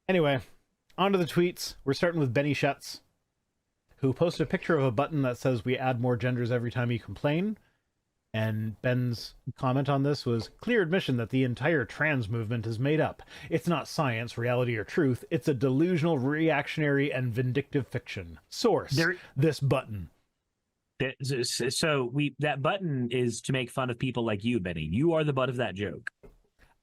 Anyway, on to the tweets. We're starting with Benny Schutz, who posted a picture of a button that says we add more genders every time you complain. And Ben's comment on this was clear admission that the entire trans movement is made up. It's not science, reality, or truth. It's a delusional, reactionary, and vindictive fiction. Source, this button. So that button is to make fun of people like you, Benny. You are the butt of that joke.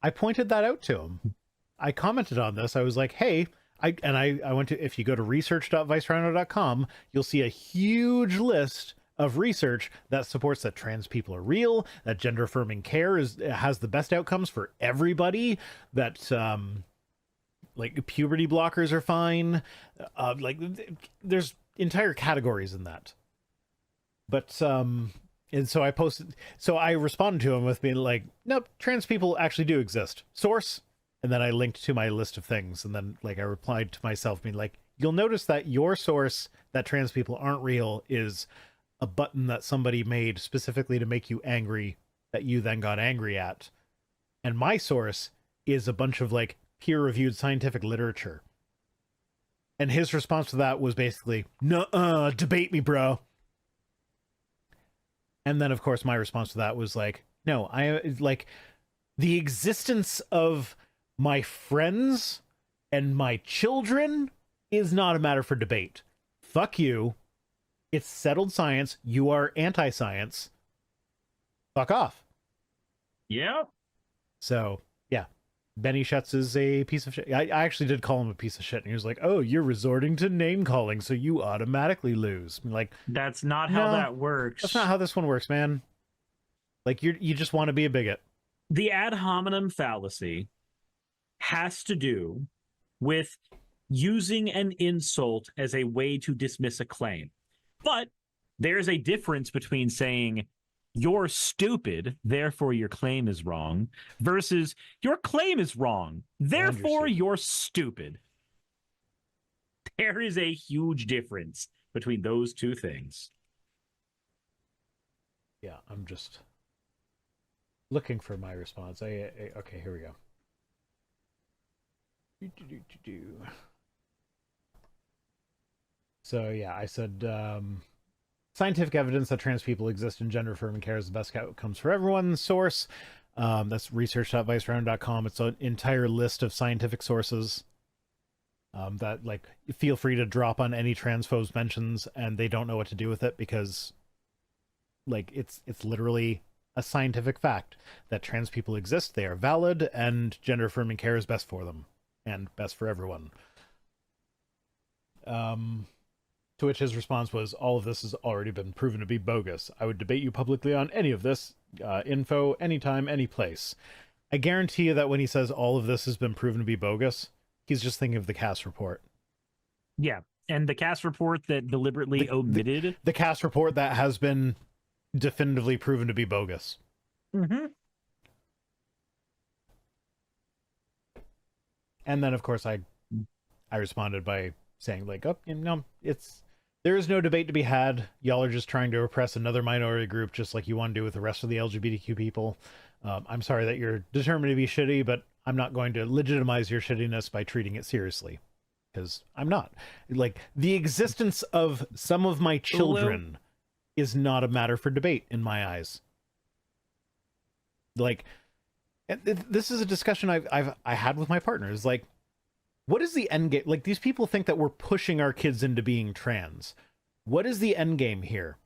I pointed that out to him. I commented on this. I was like, hey, I went to, if you go to research.vicerhino.com, you'll see a huge list of research that supports that trans people are real, that gender affirming care has the best outcomes for everybody, that like puberty blockers are fine, like there's entire categories in that. But and so I responded to him with being like, nope, trans people actually do exist. Source. And then I linked to my list of things, and then like I replied to myself being like, you'll notice that your source that trans people aren't real is a button that somebody made specifically to make you angry, that you then got angry at. And my source is a bunch of like peer-reviewed scientific literature. And his response to that was basically, nuh-uh, debate me, bro. And then of course my response to that was like, no, I like the existence of my friends and my children is not a matter for debate. Fuck you. It's settled science. You are anti-science. Fuck off. Yeah. So, yeah. Benny Schutz is a piece of shit. I actually did call him a piece of shit. And he was like, oh, you're resorting to name calling, so you automatically lose. I'm like, that's not how that works. That's not how this one works, man. Like, you just want to be a bigot. The ad hominem fallacy has to do with using an insult as a way to dismiss a claim. But there's a difference between saying you're stupid, therefore your claim is wrong, versus your claim is wrong, therefore you're stupid. There is a huge difference between those two things. Yeah, I'm just looking for my response. Okay, here we go. So yeah, I said scientific evidence that trans people exist in gender affirming care is the best outcomes for everyone. Source, that's research.vicerhino.com. It's an entire list of scientific sources that like feel free to drop on any transphobes mentions, and they don't know what to do with it because like it's literally a scientific fact that trans people exist. They are valid, and gender affirming care is best for them and best for everyone. To which his response was, all of this has already been proven to be bogus. I would debate you publicly on any of this info, anytime, any place. I guarantee you that when he says all of this has been proven to be bogus, he's just thinking of the cast report. Yeah, and the cast report that deliberately omitted. The cast report that has been definitively proven to be bogus. Mm-hmm. And then, of course, I responded by saying, like, oh, you know, there is no debate to be had. Y'all are just trying to oppress another minority group just like you want to do with the rest of the LGBTQ people. I'm sorry that you're determined to be shitty, but I'm not going to legitimize your shittiness by treating it seriously. Because I'm not. Like, the existence of some of my children is not a matter for debate in my eyes. Like, this is a discussion I had with my partners. Like, what is the end game? Like, these people think that we're pushing our kids into being trans. What is the end game here?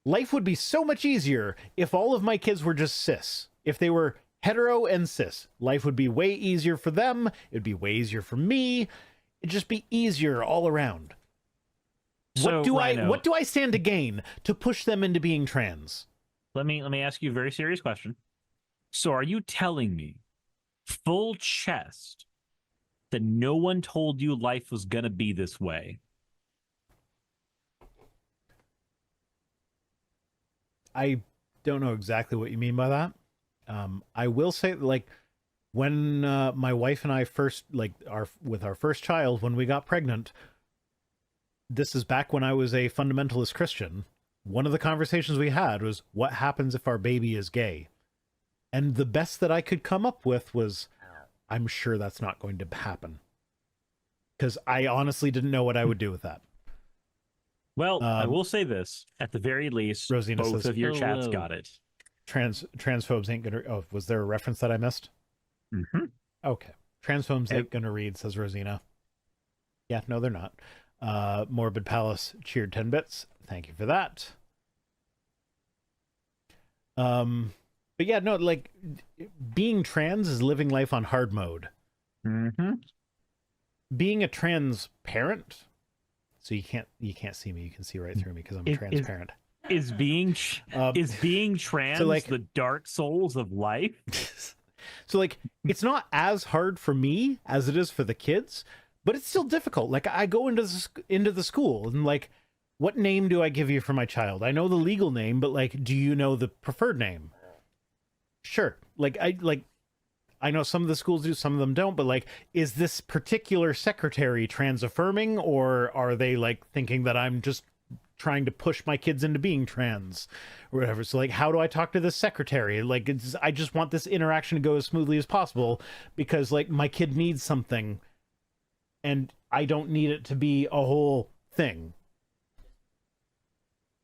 Life would be so much easier if all of my kids were just cis. If they were hetero and cis, life would be way easier for them. It'd be way easier for me. It'd just be easier all around. So, what do I stand to gain to push them into being trans? Let me ask you a very serious question. So are you telling me full chest that no one told you life was going to be this way? I don't know exactly what you mean by that. I will say, like, when my wife and I first, like, with our first child, when we got pregnant, this is back when I was a fundamentalist Christian. One of the conversations we had was, what happens if our baby is gay? And the best that I could come up with was, I'm sure that's not going to happen. because I honestly didn't know what I would do with that. Well, I will say this. At the very least, Rosina both says, of your chats hello. got it. Transphobes ain't gonna. Oh, was there a reference that I missed? Mm-hmm. Okay, transphobes ain't gonna read, says Rosina. Yeah, no, they're not. Morbid Palace cheered 10 bits. Thank you for that. But yeah, no, like being trans is living life on hard mode. Mm-hmm. Being a trans parent, so you can't see me. You can see right through me because I'm a transparent. Is being trans so, like, the Dark Souls of life? So like it's not as hard for me as it is for the kids, but it's still difficult. Like I go into the school and like, what name do I give you for my child? I know the legal name, but like, do you know the preferred name? Sure. I know some of the schools do, some of them don't, but like, is this particular secretary trans affirming, or are they like thinking that I'm just trying to push my kids into being trans or whatever? So like, how do I talk to this secretary? Like, I just want this interaction to go as smoothly as possible because like my kid needs something and I don't need it to be a whole thing.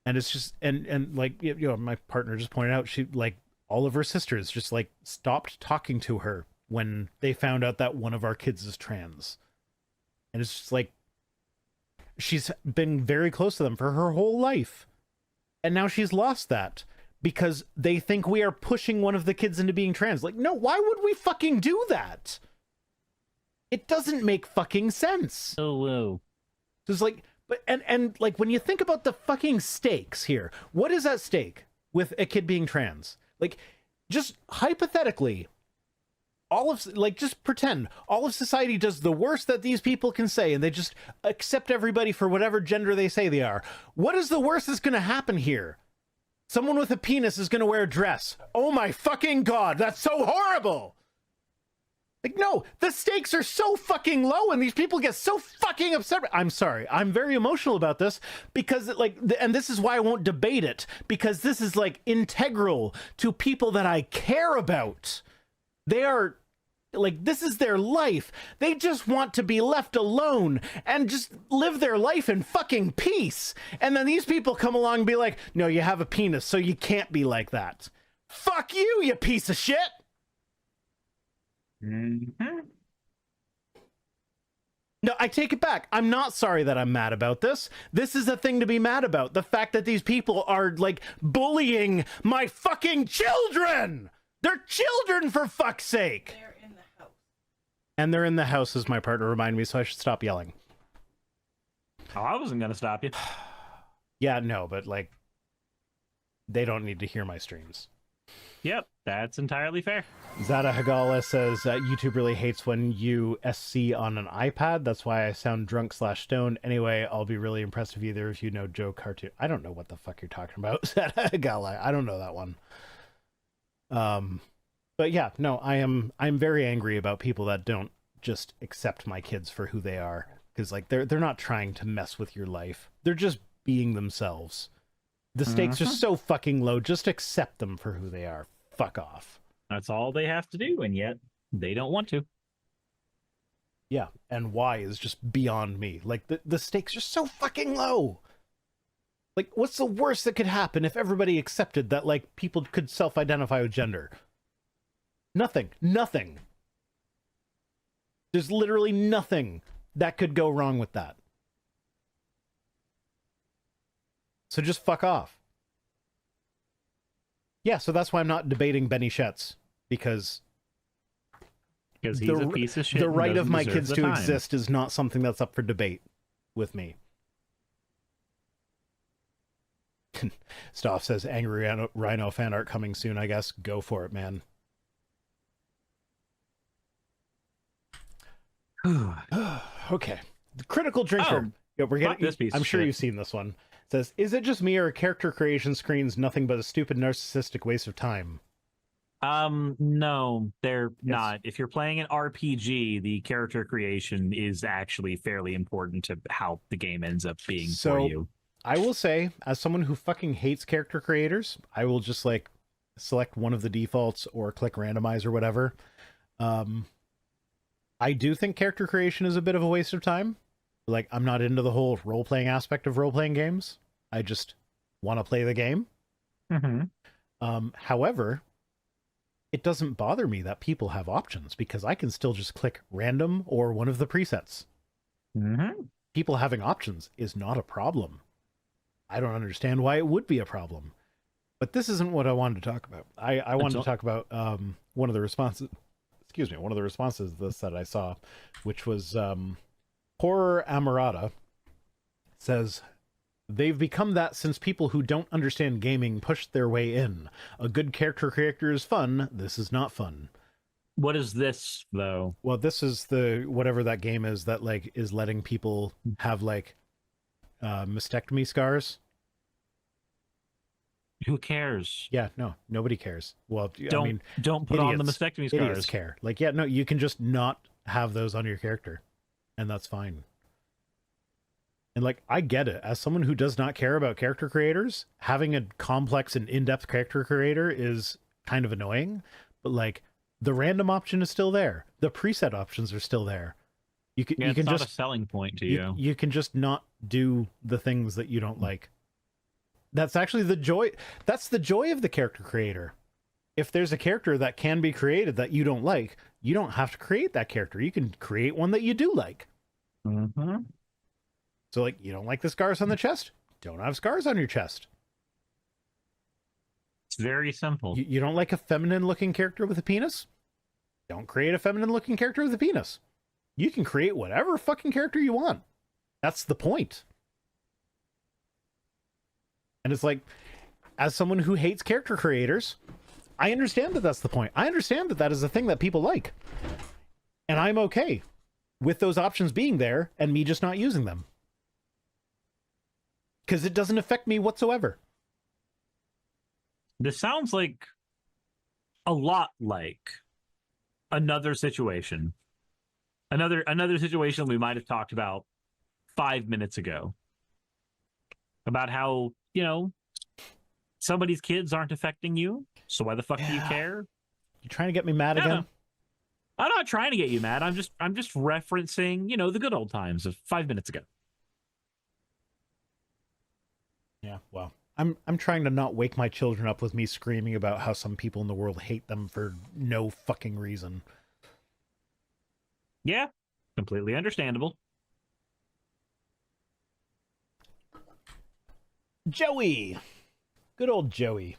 And it's just, and like, you know, my partner just pointed out, she like, all of her sisters just like stopped talking to her when they found out that one of our kids is trans. And it's just like, she's been very close to them for her whole life. And now she's lost that because they think we are pushing one of the kids into being trans. Like, no, why would we fucking do that? It doesn't make fucking sense. Hello. It's like, but, and like, when you think about the fucking stakes here, what is at stake with a kid being trans? Like, just hypothetically, just pretend all of society does the worst that these people can say, and they just accept everybody for whatever gender they say they are. What is the worst that's going to happen here? Someone with a penis is going to wear a dress. Oh my fucking God, that's so horrible. Like, no, the stakes are so fucking low and these people get so fucking upset. I'm sorry. I'm very emotional about this because and this is why I won't debate it, because this is like integral to people that I care about. They are like, this is their life. They just want to be left alone and just live their life in fucking peace. And then these people come along and be like, no, you have a penis, so you can't be like that. Fuck you, you piece of shit. Mm-hmm. No, I take it back. I'm not sorry that I'm mad about this. This is a thing to be mad about. The fact that these people are, like, bullying my fucking children! They're children, for fuck's sake! They're in the house. And they're in the house, as my partner reminded me, so I should stop yelling. Oh, I wasn't going to stop you. Yeah, no, but, like, they don't need to hear my streams. Yep, that's entirely fair. Zada Hagala says YouTube really hates when you SC on an iPad. That's why I sound drunk/stoned. Anyway, I'll be really impressed if either of you know Joe Cartoon. I don't know what the fuck you're talking about, Zada Hagala. I don't know that one. But yeah, no, I'm very angry about people that don't just accept my kids for who they are, because like they're not trying to mess with your life. They're just being themselves. The stakes are so fucking low. Just accept them for who they are. Fuck off. That's all they have to do, and yet they don't want to. Yeah, and why is just beyond me. Like, the stakes are so fucking low. Like, what's the worst that could happen if everybody accepted that, like, people could self-identify with gender? Nothing. Nothing. There's literally nothing that could go wrong with that. So just fuck off. Yeah, so that's why I'm not debating Benny Schetz, because Because he's a piece of shit. the and right of doesn't my deserve kids the to time. exist is not something that's up for debate with me. Stoff says, angry Rhino fan art coming soon, I guess. Go for it, man. Okay. The critical drinker. Oh, Yeah, we're fuck getting, this piece I'm of sure shit. you've seen this one. It says, is it just me or character creation screens nothing but a stupid narcissistic waste of time? No, they're not. If you're playing an RPG, the character creation is actually fairly important to how the game ends up being for you. I will say, as someone who fucking hates character creators, I will just like select one of the defaults or click randomize or whatever. I do think character creation is a bit of a waste of time. Like, I'm not into the whole role-playing aspect of role-playing games. I just want to play the game. However, it doesn't bother me that people have options because I can still just click random or one of the presets. People having options is not a problem. I don't understand why it would be a problem. But this isn't what I wanted to talk about. I wanted to talk about one of the responses. Excuse me, one of the responses to this that I saw, which was Horror Amorata says, they've become that since people who don't understand gaming push their way in. A good character creator is fun. This is not fun. What is this, though? Well, this is the whatever that game is that like is letting people have like mastectomy scars. Who cares? Yeah, no, nobody cares. Well, Don't, I mean, don't put on the mastectomy scars. Idiots care. Like, yeah, no, you can just not have those on your character, and that's fine. And like, I get it. As someone who does not care about character creators, having a complex and in-depth character creator is kind of annoying. But like, the random option is still there. The preset options are still there. You can, Yeah, you can it's not just a selling point to you. You can just not do the things that you don't like. That's actually the joy. That's the joy of the character creator. If there's a character that can be created that you don't like, you don't have to create that character. You can create one that you do like. So, like, you don't like the scars on the chest? Don't have scars on your chest. It's very simple. You don't like a feminine-looking character with a penis? Don't create a feminine-looking character with a penis. You can create whatever fucking character you want. That's the point. And it's like, as someone who hates character creators, I understand that that's the point. I understand that that is a thing that people like. And I'm okay with those options being there and me just not using them. Because it doesn't affect me whatsoever. This sounds like a lot like another situation. Another situation we might have talked about 5 minutes ago. About how, you know, somebody's kids aren't affecting you, so why the fuck do you care? You trying to get me mad again? I'm not trying to get you mad. I'm just referencing, you know, the good old times of 5 minutes ago. Yeah, well, I'm trying to not wake my children up with me screaming about how some people in the world hate them for no fucking reason. Yeah, completely understandable. Joey! Good old Joey.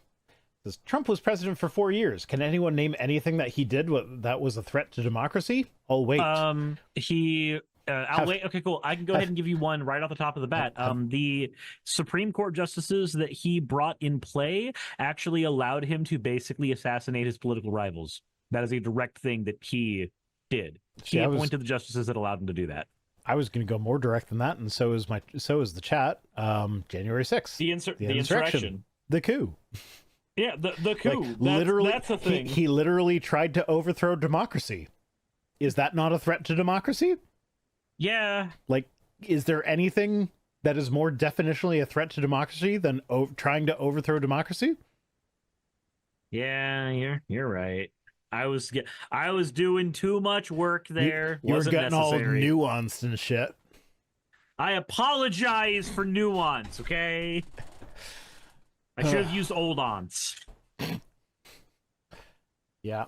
Says, Trump was president for 4 years. Can anyone name anything that he did that was a threat to democracy? I'll wait. I'll wait. Okay, cool. I can go ahead and give you one right off the top of the bat. The Supreme Court justices that he brought in play actually allowed him to basically assassinate his political rivals. That is a direct thing that he did. He appointed the justices that allowed him to do that. I was going to go more direct than that, and so is the chat. January 6th. The insurrection. The coup. Yeah, the coup. Like, literally, that's a thing. He literally tried to overthrow democracy. Is that not a threat to democracy? Yeah. Like, is there anything that is more definitionally a threat to democracy than trying to overthrow democracy? Yeah, you're right. I was doing too much work there. You're getting necessary. all nuanced and shit. I apologize for nuance, okay? I should have used old aunts. Yeah.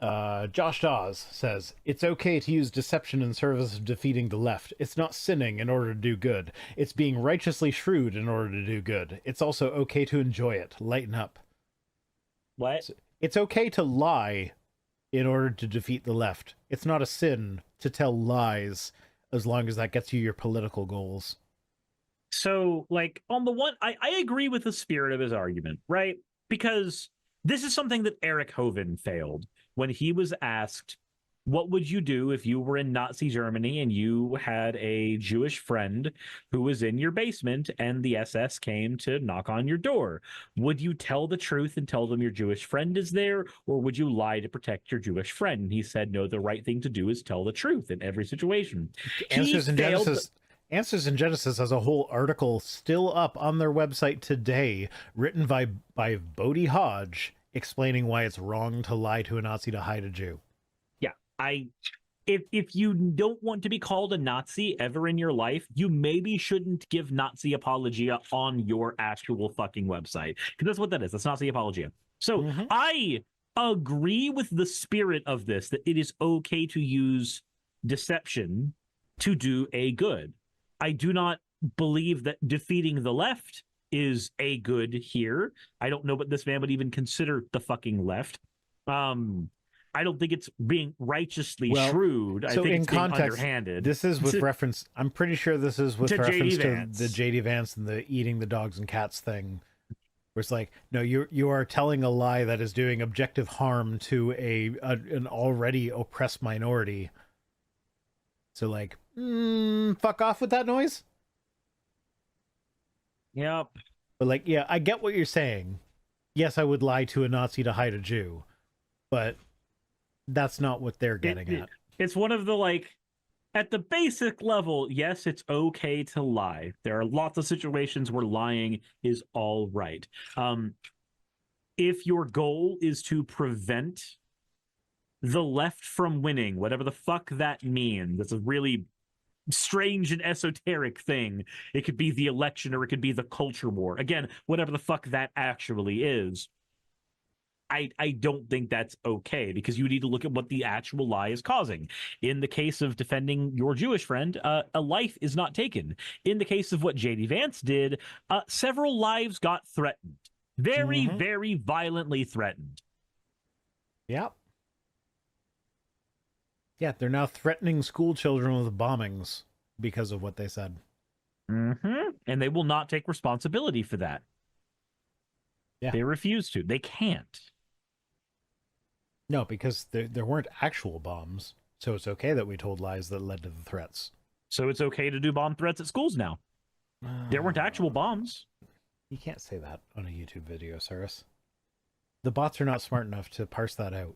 Josh Dawes says, it's okay to use deception in service of defeating the left. It's not sinning in order to do good. It's being righteously shrewd in order to do good. It's also okay to enjoy it. Lighten up. What? It's okay to lie in order to defeat the left. It's not a sin to tell lies as long as that gets you your political goals. So, like, on the one, I agree with the spirit of his argument, right? Because this is something that Eric Hovind failed when he was asked, what would you do if you were in Nazi Germany and you had a Jewish friend who was in your basement and the SS came to knock on your door? Would you tell the truth and tell them your Jewish friend is there, or would you lie to protect your Jewish friend? And he said, no, the right thing to do is tell the truth in every situation. Answers in Genesis has a whole article still up on their website today, written by Bodie Hodge, explaining why it's wrong to lie to a Nazi to hide a Jew. Yeah, If you don't want to be called a Nazi ever in your life, you maybe shouldn't give Nazi apologia on your actual fucking website, because that's what that is. That's Nazi apologia. So I agree with the spirit of this, that it is okay to use deception to do a good. I do not believe that defeating the left is a good here. I don't know what this man would even consider the fucking left. I don't think it's being righteously shrewd. I think it's being underhanded. This is with reference. I'm pretty sure this is with reference to the JD Vance and the eating the dogs and cats thing. Where it's like, no, you are telling a lie that is doing objective harm to an already oppressed minority. So like, fuck off with that noise. Yep. But like, yeah, I get what you're saying. Yes, I would lie to a Nazi to hide a Jew, but that's not what they're getting at. It's one of the, like, at the basic level, yes, it's okay to lie. There are lots of situations where lying is all right. If your goal is to prevent the left from winning, whatever the fuck that means, that's a really strange and esoteric thing. It could be the election or it could be the culture war. Again, whatever the fuck that actually is. I don't think that's okay, because you need to look at what the actual lie is causing. In the case of defending your Jewish friend, a life is not taken. In the case of what JD Vance did, several lives got threatened. Very, very violently threatened. Yep. Yeah, they're now threatening school children with bombings because of what they said. And they will not take responsibility for that. Yeah. They refuse to. They can't. No, because there weren't actual bombs. So it's okay that we told lies that led to the threats. So it's okay to do bomb threats at schools now. There weren't actual bombs. You can't say that on a YouTube video, Suris. The bots are not smart enough to parse that out.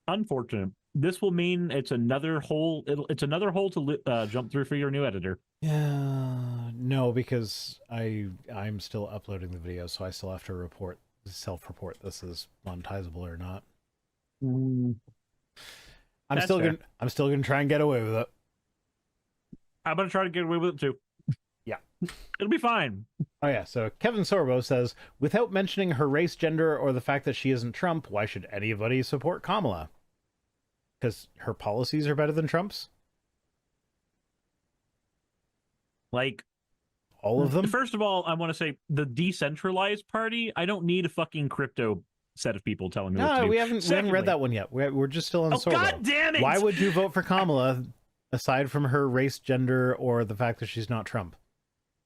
Unfortunate. This will mean it's another hole. It's another hole to jump through for your new editor. Yeah, no, because I'm still uploading the video, so I still have to self-report this is monetizable or not. I'm still gonna try and get away with it. I'm gonna try to get away with it too. Yeah, it'll be fine. Oh yeah. So Kevin Sorbo says, without mentioning her race, gender, or the fact that she isn't Trump, why should anybody support Kamala? Because her policies are better than Trump's? Like, all of them? First of all, I want to say the decentralized party, I don't need a fucking crypto set of people telling me what to do. We haven't read that one yet. We're just still on Sorbo. God damn it! Why would you vote for Kamala, aside from her race, gender, or the fact that she's not Trump?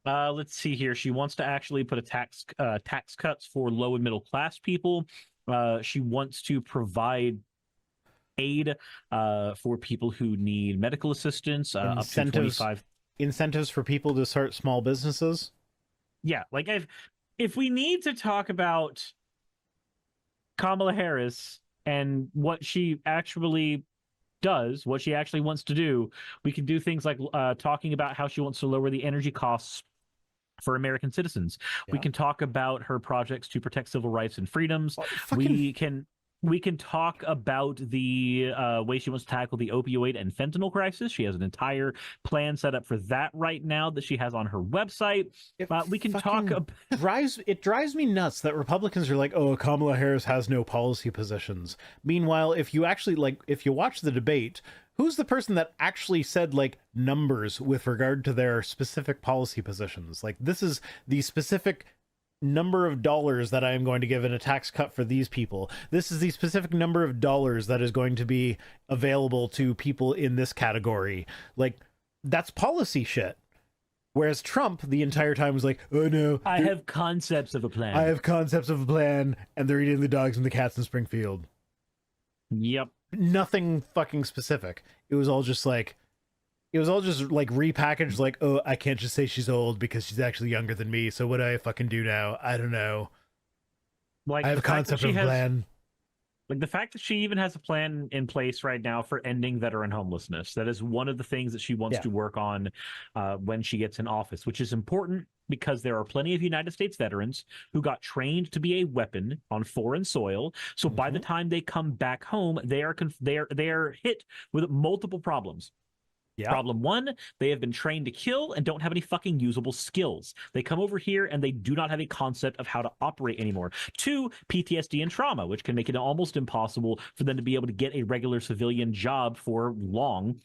Let's see here. She wants to actually put a tax cuts for low and middle class people. She wants to provide aid for people who need medical assistance, up to 25 incentives for people to start small businesses. Yeah, like if we need to talk about Kamala Harris and what she actually does, what she actually wants to do, we can do things like talking about how she wants to lower the energy costs for American citizens. Yeah. We can talk about her projects to protect civil rights and freedoms. We can talk about the way she wants to tackle the opioid and fentanyl crisis. She has an entire plan set up for that right now that she has on her website. We can talk about... It drives me nuts that Republicans are like, oh, Kamala Harris has no policy positions. Meanwhile, if you actually, if you watch the debate, who's the person that actually said, numbers with regard to their specific policy positions? This is the specific number of dollars that I am going to give in a tax cut for these people. This is the specific number of dollars that is going to be available to people in this category. That's policy shit. Whereas Trump the entire time was like, oh no, I have concepts of a plan. I have concepts of a plan, and they're eating the dogs and the cats in Springfield. Yep. Nothing fucking specific. It was all just repackaged, oh, I can't just say she's old because she's actually younger than me, so what do I fucking do now? I don't know. I have a concept of a plan. Like the fact that she even has a plan in place right now for ending veteran homelessness. That is one of the things that she wants to work on when she gets in office, which is important because there are plenty of United States veterans who got trained to be a weapon on foreign soil. So by the time they come back home, they are hit with multiple problems. Yeah. Problem one, they have been trained to kill and don't have any fucking usable skills. They come over here and they do not have a concept of how to operate anymore. Two, PTSD and trauma, which can make it almost impossible for them to be able to get a regular civilian job for long.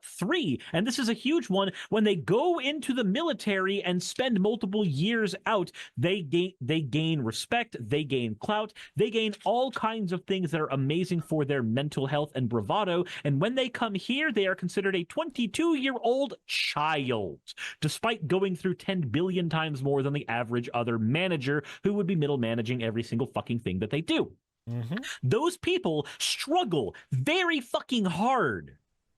Three, and this is a huge one, when they go into the military and spend multiple years out, they gain respect, they gain clout, they gain all kinds of things that are amazing for their mental health and bravado. And when they come here, they are considered a 22-year-old child, despite going through 10 billion times more than the average other manager who would be middle managing every single fucking thing that they do. Those people struggle very fucking hard.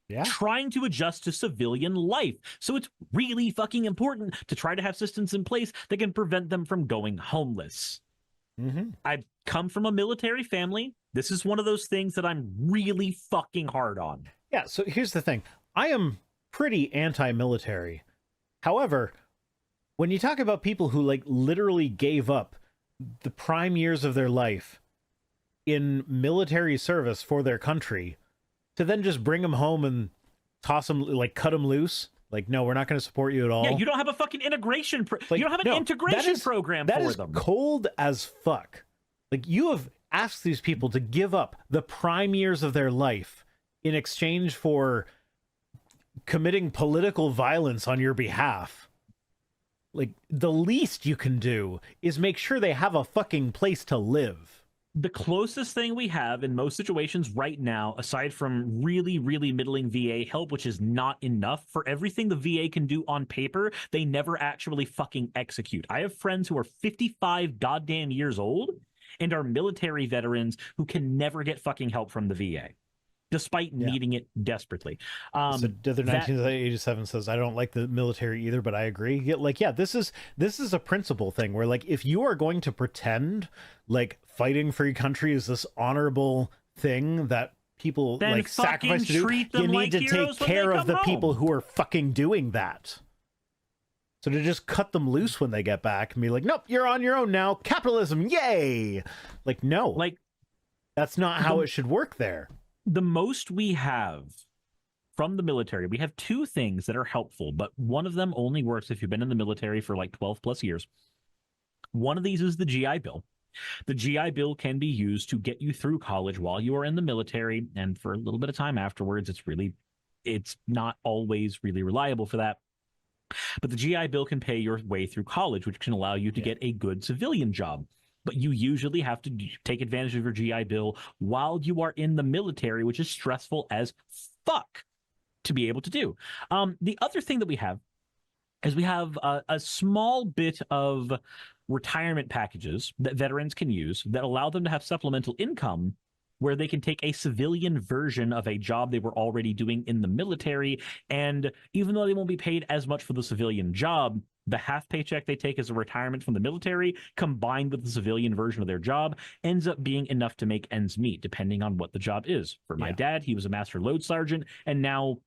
Yeah. Trying to adjust to civilian life. So it's really fucking important to try to have systems in place that can prevent them from going homeless. I come from a military family. This is one of those things that I'm really fucking hard on. Yeah, so here's the thing. I am pretty anti-military. However, when you talk about people who like literally gave up the prime years of their life in military service for their country, to then just bring them home and toss them, like cut them loose. Like, no, we're not going to support you at all. Yeah, you don't have a fucking integration. You don't have an integration program for them. That is cold as fuck. Like, you have asked these people to give up the prime years of their life in exchange for committing political violence on your behalf. Like, the least you can do is make sure they have a fucking place to live. The closest thing we have in most situations right now, aside from really, really middling VA help, which is not enough for everything the VA can do on paper, they never actually fucking execute. I have friends who are 55 goddamn years old and are military veterans who can never get fucking help from the VA, despite needing it desperately. So the other 1987 says, I don't like the military either, but I agree. This is a principle thing where, like, if you are going to pretend like fighting for your country is this honorable thing that people then like sacrifice to do, you need to take care of the people who are fucking doing that. So to just cut them loose when they get back and be like, nope, you're on your own now. Capitalism, yay! Like, no. Like, that's not how it should work there. The most we have from the military, we have two things that are helpful, but one of them only works if you've been in the military for like 12 plus years. One of these is the GI Bill. The GI Bill can be used to get you through college while you are in the military, and for a little bit of time afterwards. It's not always really reliable for that. But the GI Bill can pay your way through college, which can allow you to get a good civilian job. But you usually have to take advantage of your GI Bill while you are in the military, which is stressful as fuck to be able to do. The other thing that we have is we have a small bit of retirement packages that veterans can use that allow them to have supplemental income where they can take a civilian version of a job they were already doing in the military. And even though they won't be paid as much for the civilian job, the half paycheck they take as a retirement from the military combined with the civilian version of their job ends up being enough to make ends meet, depending on what the job is. For my dad, he was a master load sergeant, and now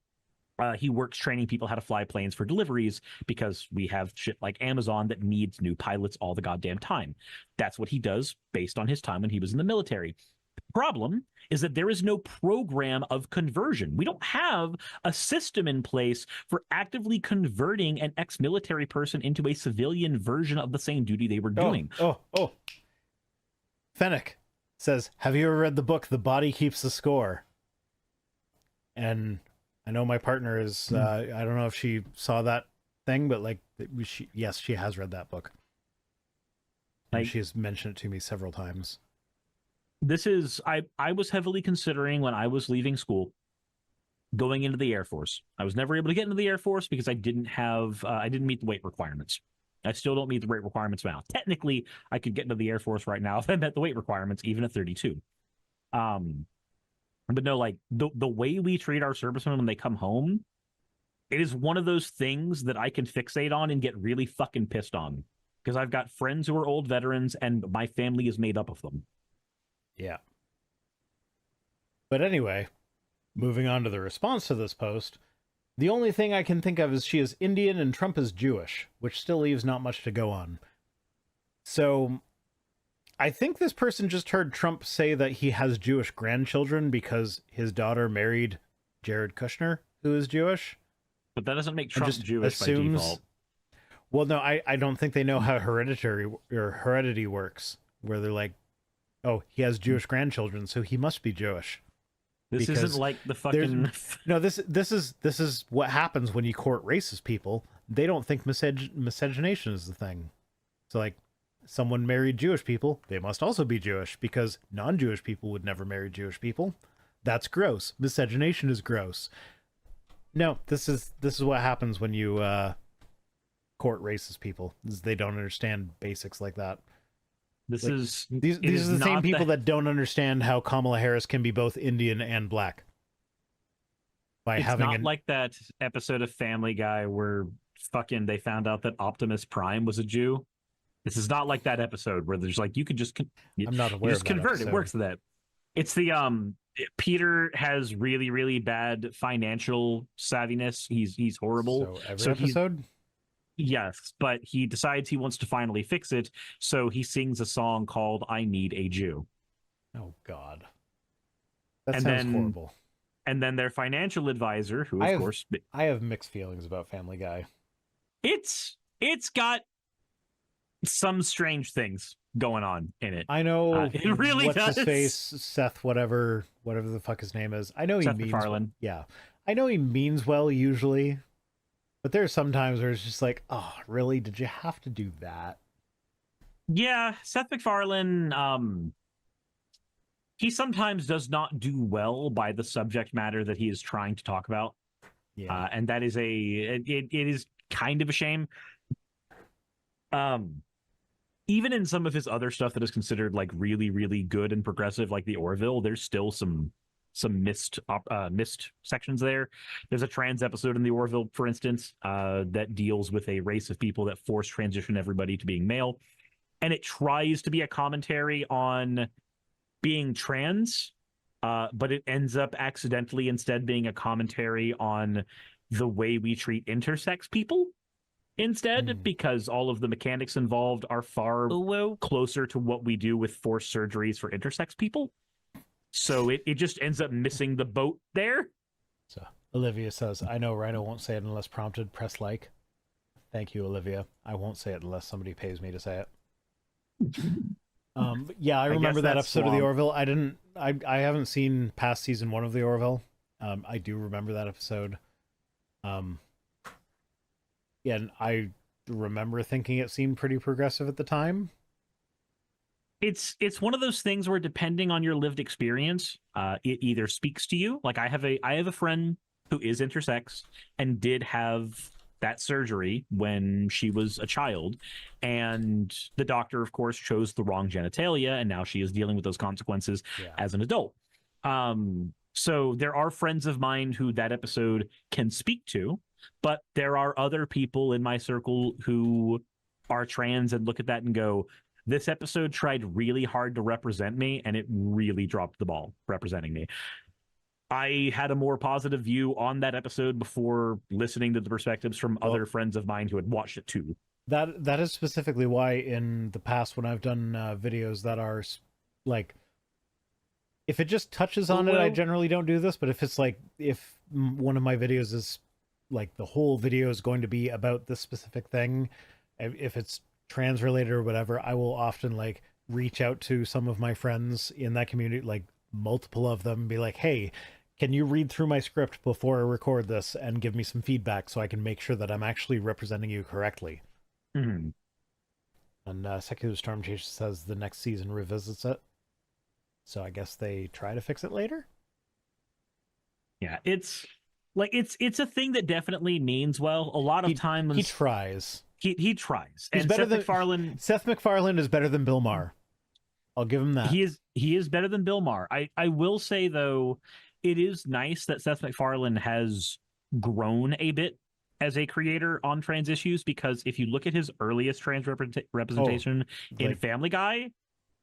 he works training people how to fly planes for deliveries because we have shit like Amazon that needs new pilots all the goddamn time. That's what he does based on his time when he was in the military. The problem is that there is no program of conversion. We don't have a system in place for actively converting an ex-military person into a civilian version of the same duty they were doing. Fennec says, have you ever read the book The Body Keeps the Score? And I know my partner is, I don't know if she saw that thing, but like, yes, she has read that book. And she has mentioned it to me several times. This is, I was heavily considering when I was leaving school, going into the Air Force. I was never able to get into the Air Force because I didn't meet the weight requirements. I still don't meet the weight requirements now. Technically, I could get into the Air Force right now if I met the weight requirements, even at 32. But no, like the way we treat our servicemen when they come home, it is one of those things that I can fixate on and get really fucking pissed on because I've got friends who are old veterans and my family is made up of them. Yeah. But anyway, moving on to the response to this post, the only thing I can think of is she is Indian and Trump is Jewish, which still leaves not much to go on. So I think this person just heard Trump say that he has Jewish grandchildren because his daughter married Jared Kushner, who is Jewish. But that doesn't make Trump just Jewish by default. Well, no, I don't think they know how heredity works, where they're like, oh, he has Jewish grandchildren, so he must be Jewish. This isn't like the fucking... No, this is what happens when you court racist people. They don't think miscegenation is the thing. So, like, someone married Jewish people, they must also be Jewish, because non-Jewish people would never marry Jewish people. That's gross. Miscegenation is gross. No, this is what happens when you court racist people. They don't understand basics like that. These are the same people that don't understand how Kamala Harris can be both Indian and black. It's not like that episode of Family Guy where fucking they found out that Optimus Prime was a Jew. This is not like that episode where there's like you could just I'm not aware just of that convert. episode. It works with that. It's the Peter has really, really bad financial savviness. He's horrible. So every episode? Yes, but he decides he wants to finally fix it, so he sings a song called I Need a Jew. Oh, God. That sounds horrible. And then their financial advisor, who, of course... I have mixed feelings about Family Guy. It's got some strange things going on in it. I know. It really what's does. His face, Seth, whatever the fuck his name is. I know Seth he means... MacFarlane. Yeah. I know he means well, usually. But there's sometimes where it's just like, oh, really? Did you have to do that? Yeah, Seth MacFarlane, he sometimes does not do well by the subject matter that he is trying to talk about. Yeah. And that is it is kind of a shame. Even in some of his other stuff that is considered like really, really good and progressive, like the Orville, there's still some missed sections there. There's a trans episode in the Orville, for instance, that deals with a race of people that force transition everybody to being male, and it tries to be a commentary on being trans, but it ends up accidentally instead being a commentary on the way we treat intersex people instead, because all of the mechanics involved are far closer to what we do with forced surgeries for intersex people. So it just ends up missing the boat there. So Olivia says, I know Rhino won't say it unless prompted. Press like. Thank you, Olivia. I won't say it unless somebody pays me to say it. Yeah, I remember that episode of the Orville. I haven't seen past season 1 of the Orville. I do remember that episode. Yeah, and I remember thinking it seemed pretty progressive at the time. It's one of those things where, depending on your lived experience, it either speaks to you. Like I have a friend who is intersex and did have that surgery when she was a child, and the doctor, of course, chose the wrong genitalia, and now she is dealing with those consequences as an adult. So there are friends of mine who that episode can speak to, but there are other people in my circle who are trans and look at that and go, this episode tried really hard to represent me, and it really dropped the ball representing me. I had a more positive view on that episode before listening to the perspectives from other friends of mine who had watched it too. That is specifically why in the past when I've done videos that are like, if it just touches on it, I generally don't do this. But if it's like, if one of my videos is like the whole video is going to be about this specific thing, if it's trans related or whatever, I will often like reach out to some of my friends in that community, like multiple of them, and be like, hey, can you read through my script before I record this and give me some feedback so I can make sure that I'm actually representing you correctly? Mm-hmm. And Sekiru Storm Chaser says the next season revisits it, so I guess they try to fix it later. Yeah, it's like it's a thing that definitely means well. A lot of times he tries. He tries. He's and better Seth than MacFarlane. Seth MacFarlane is better than Bill Maher. I'll give him that. He is better than Bill Maher. I will say though, it is nice that Seth MacFarlane has grown a bit as a creator on trans issues, because if you look at his earliest trans representation in Family Guy,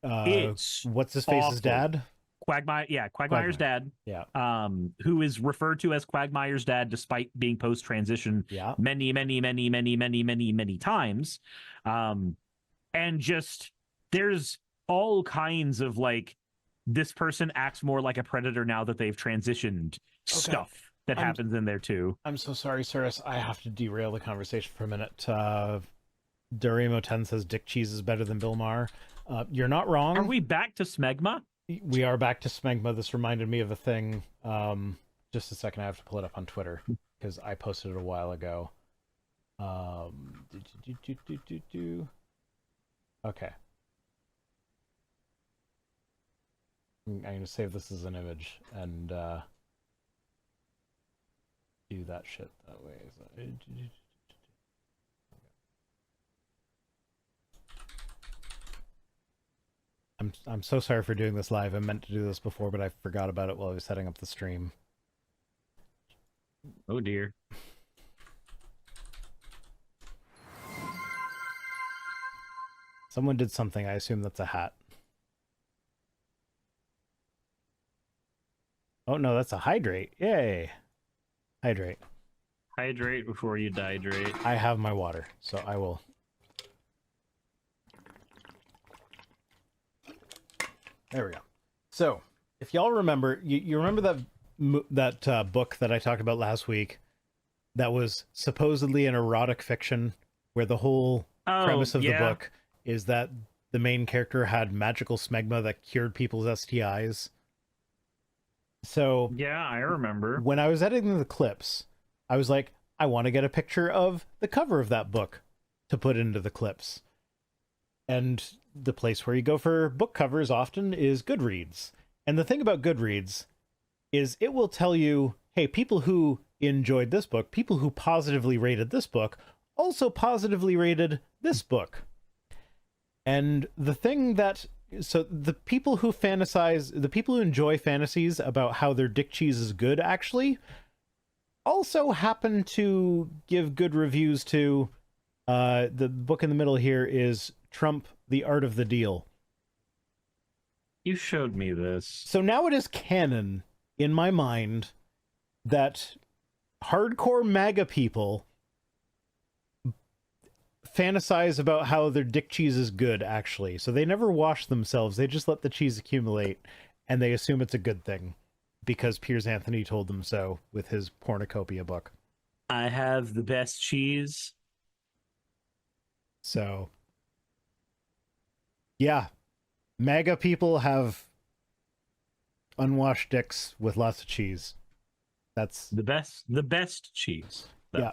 it's what's his face's dad? Quagmire's dad. Yeah. Who is referred to as Quagmire's dad despite being post-transition Yeah. many times. And just there's all kinds of like this person acts more like a predator now that they've transitioned stuff that happens in there too. I'm so sorry, Suris. I have to derail the conversation for a minute. Dorimo 10 says Dick Cheese is better than Bill Maher. You're not wrong. Are we back to Smegma? We are back to Smegma. This reminded me of a thing. Just a second, I have to pull it up on Twitter because I posted it a while ago. Okay. I'm going to save this as an image and do that shit that way. I'm so sorry for doing this live. I meant to do this before, but I forgot about it while I was setting up the stream. Oh dear. Someone did something. I assume that's a hat. Oh no, that's a hydrate. Yay. Hydrate. Hydrate before you dihydrate. I have my water, so I will. There we go. So, if y'all remember, you remember that book that I talked about last week that was supposedly an erotic fiction where the whole premise of the book is that the main character had magical smegma that cured people's STIs. So yeah, I remember. When I was editing the clips, I was like, I want to get a picture of the cover of that book to put into the clips. And the place where you go for book covers often is Goodreads. And the thing about Goodreads is it will tell you, hey, people who enjoyed this book, people who positively rated this book, also positively rated this book. And the thing that, so the people who fantasize, the people who enjoy fantasies about how their dick cheese is good actually also happen to give good reviews to, the book in the middle here is Trump, The Art of the Deal. You showed me this. So now it is canon in my mind that hardcore MAGA people fantasize about how their dick cheese is good, actually. So they never wash themselves. They just let the cheese accumulate, and they assume it's a good thing because Piers Anthony told them so with his pornocopia book. I have the best cheese. So, yeah. MAGA people have unwashed dicks with lots of cheese. That's the best cheese. Though. Yeah.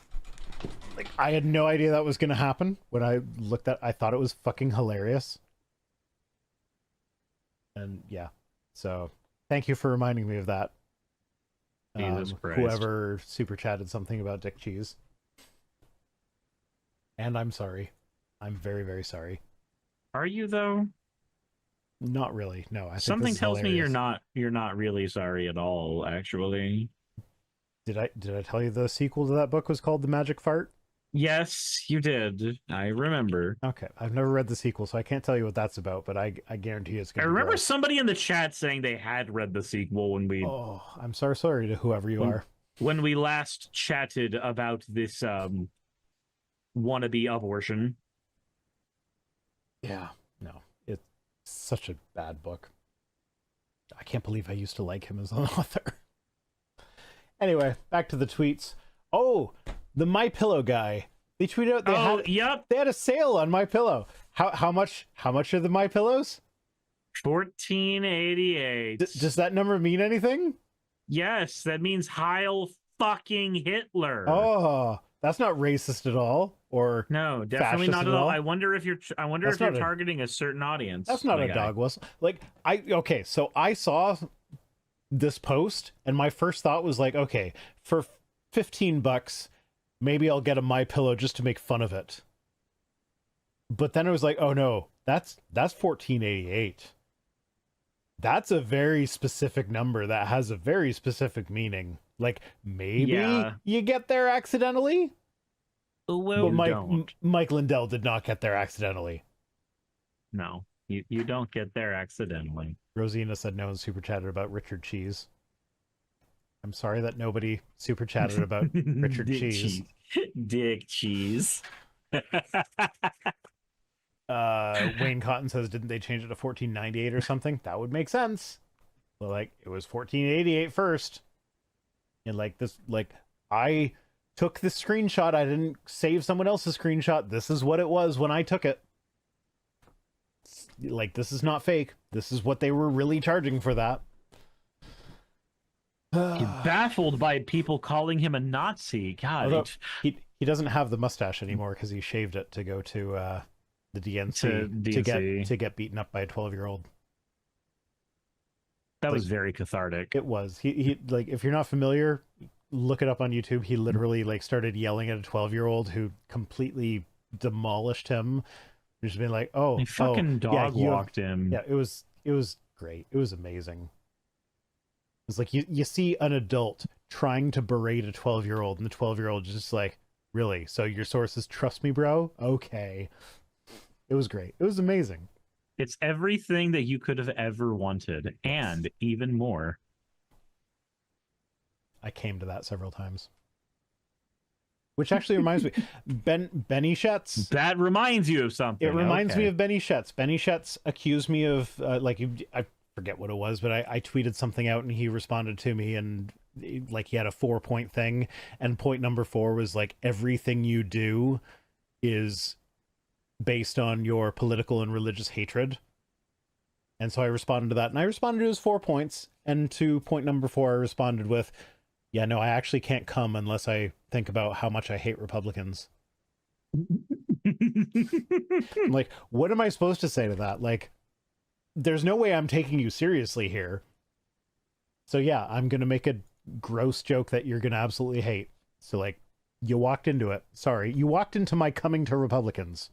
Like, I had no idea that was going to happen when I looked at, I thought it was fucking hilarious. And yeah, so thank you for reminding me of that. Jesus Christ. Whoever super chatted something about dick cheese. And I'm sorry. I'm very, very sorry. Are you though? Not really. No, I think something tells hilarious. me you're not really sorry at all, actually. Did I tell you the sequel to that book was called The Magic Fart? Yes, you did. I remember. Okay, I've never read the sequel, so I can't tell you what that's about, but I guarantee it's going to be remember gross. Somebody in the chat saying they had read the sequel when we... Oh, I'm so sorry to whoever you are. When we last chatted about this wannabe abortion. Yeah, no, it's such a bad book. I can't believe I used to like him as an author. Anyway, back to the tweets. Oh, the MyPillow guy. They tweeted out they had a sale on MyPillow. How much are the MyPillows? $14.88. Does that number mean anything? Yes, that means Heil fucking Hitler. Oh, that's not racist at all, or no, definitely not at all. I wonder if you're That's targeting a certain audience. That's not a dog whistle. Like so I saw this post and my first thought was like, okay, for $15, maybe I'll get a MyPillow just to make fun of it. But then it was like, oh no, that's $14.88. That's a very specific number that has a very specific meaning. Like, maybe you get there accidentally. Well, but Mike Lindell did not get there accidentally. No. You don't get there accidentally. Rosina said no one super chatted about Richard Cheese. I'm sorry that nobody super chatted about Richard Dick Cheese. Dick cheese. Wayne Cotton says, didn't they change it to 1498 or something? That would make sense. But like, it was 1488 first. And like this, like, I took this screenshot. I didn't save someone else's screenshot. This is what it was when I took it. Like, this is not fake. This is what they were really charging for that. He's baffled by people calling him a Nazi. God, Although, he doesn't have the mustache anymore because he shaved it to go to the DNC, to get beaten up by a 12-year-old. That was very cathartic. It was. He like, if you're not familiar, look it up on YouTube. He literally like started yelling at a 12-year-old who completely demolished him. Just being like, "Oh, he fucking dog walked him." Yeah, it was great. It was amazing. It's like you see an adult trying to berate a 12-year-old, and the 12-year-old is just like, really? So your sources trust me, bro? Okay. It was great. It was amazing. It's everything that you could have ever wanted, and even more. I came to that several times. Which actually reminds me, Benny Shetz. That reminds you of something. It reminds me of Benny Shetz. Benny Shetz accused me of, I forget what it was, but I tweeted something out and he responded to me, and like he had a 4-point thing, and point number 4 was like, everything you do is based on your political and religious hatred. And so I responded to that, and I responded to his 4 points, and to point number 4 I responded with, yeah, no, I actually can't come unless I think about how much I hate Republicans. I'm like, what am I supposed to say to that? Like, there's no way I'm taking you seriously here. So yeah, I'm going to make a gross joke that you're going to absolutely hate. So like, you walked into it. Sorry. You walked into my coming to Republicans.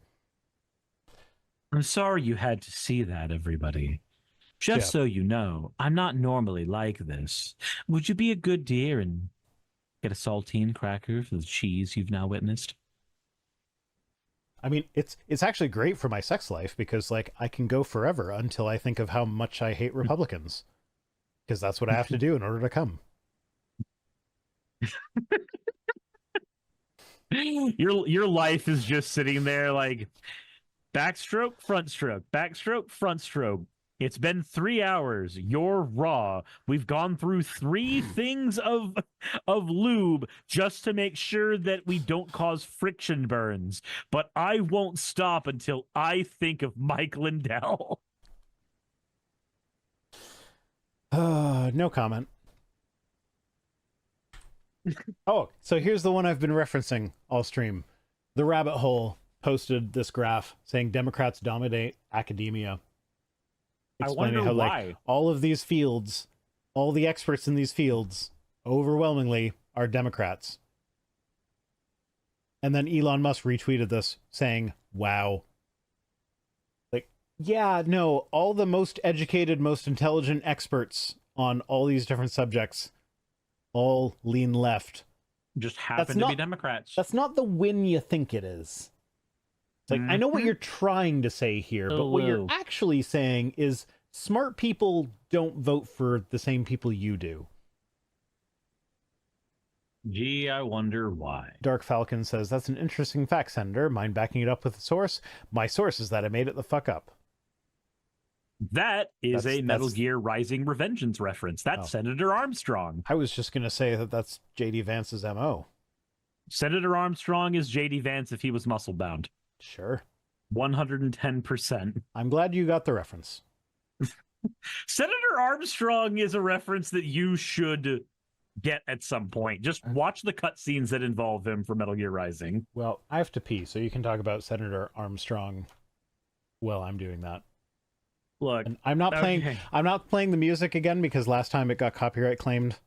I'm sorry you had to see that, everybody. Just so you know, I'm not normally like this. Would you be a good dear and get a saltine cracker for the cheese you've now witnessed? I mean, it's actually great for my sex life because, like, I can go forever until I think of how much I hate Republicans. Because that's what I have to do in order to come. Your life is just sitting there like, backstroke, front stroke. It's been 3 hours. You're raw. We've gone through 3 things of lube just to make sure that we don't cause friction burns. But I won't stop until I think of Mike Lindell. No comment. Oh, so here's the one I've been referencing all stream. The Rabbit Hole posted this graph saying Democrats dominate academia. Explaining how, why. like, all of these fields, all the experts in these fields, overwhelmingly are Democrats. And then Elon Musk retweeted this saying, wow. Like, yeah, no, all the most educated, most intelligent experts on all these different subjects all lean left. Just happen to be Democrats. That's not the win you think it is. It's like, I know what you're trying to say here, but what you're actually saying is smart people don't vote for the same people you do. Gee, I wonder why. Dark Falcon says, that's an interesting fact, Senator. Mind backing it up with a source? My source is that I made it the fuck up. That is a Metal Gear Rising Revengeance reference. That's Senator Armstrong. I was just going to say that that's J.D. Vance's M.O. Senator Armstrong is J.D. Vance if he was muscle bound. Sure. 110%. I'm glad you got the reference. Senator Armstrong is a reference that you should get at some point. Just watch the cutscenes that involve him for Metal Gear Rising. Well, I have to pee, so you can talk about Senator Armstrong while I'm doing that. Look, and I'm not playing the music again because last time it got copyright claimed.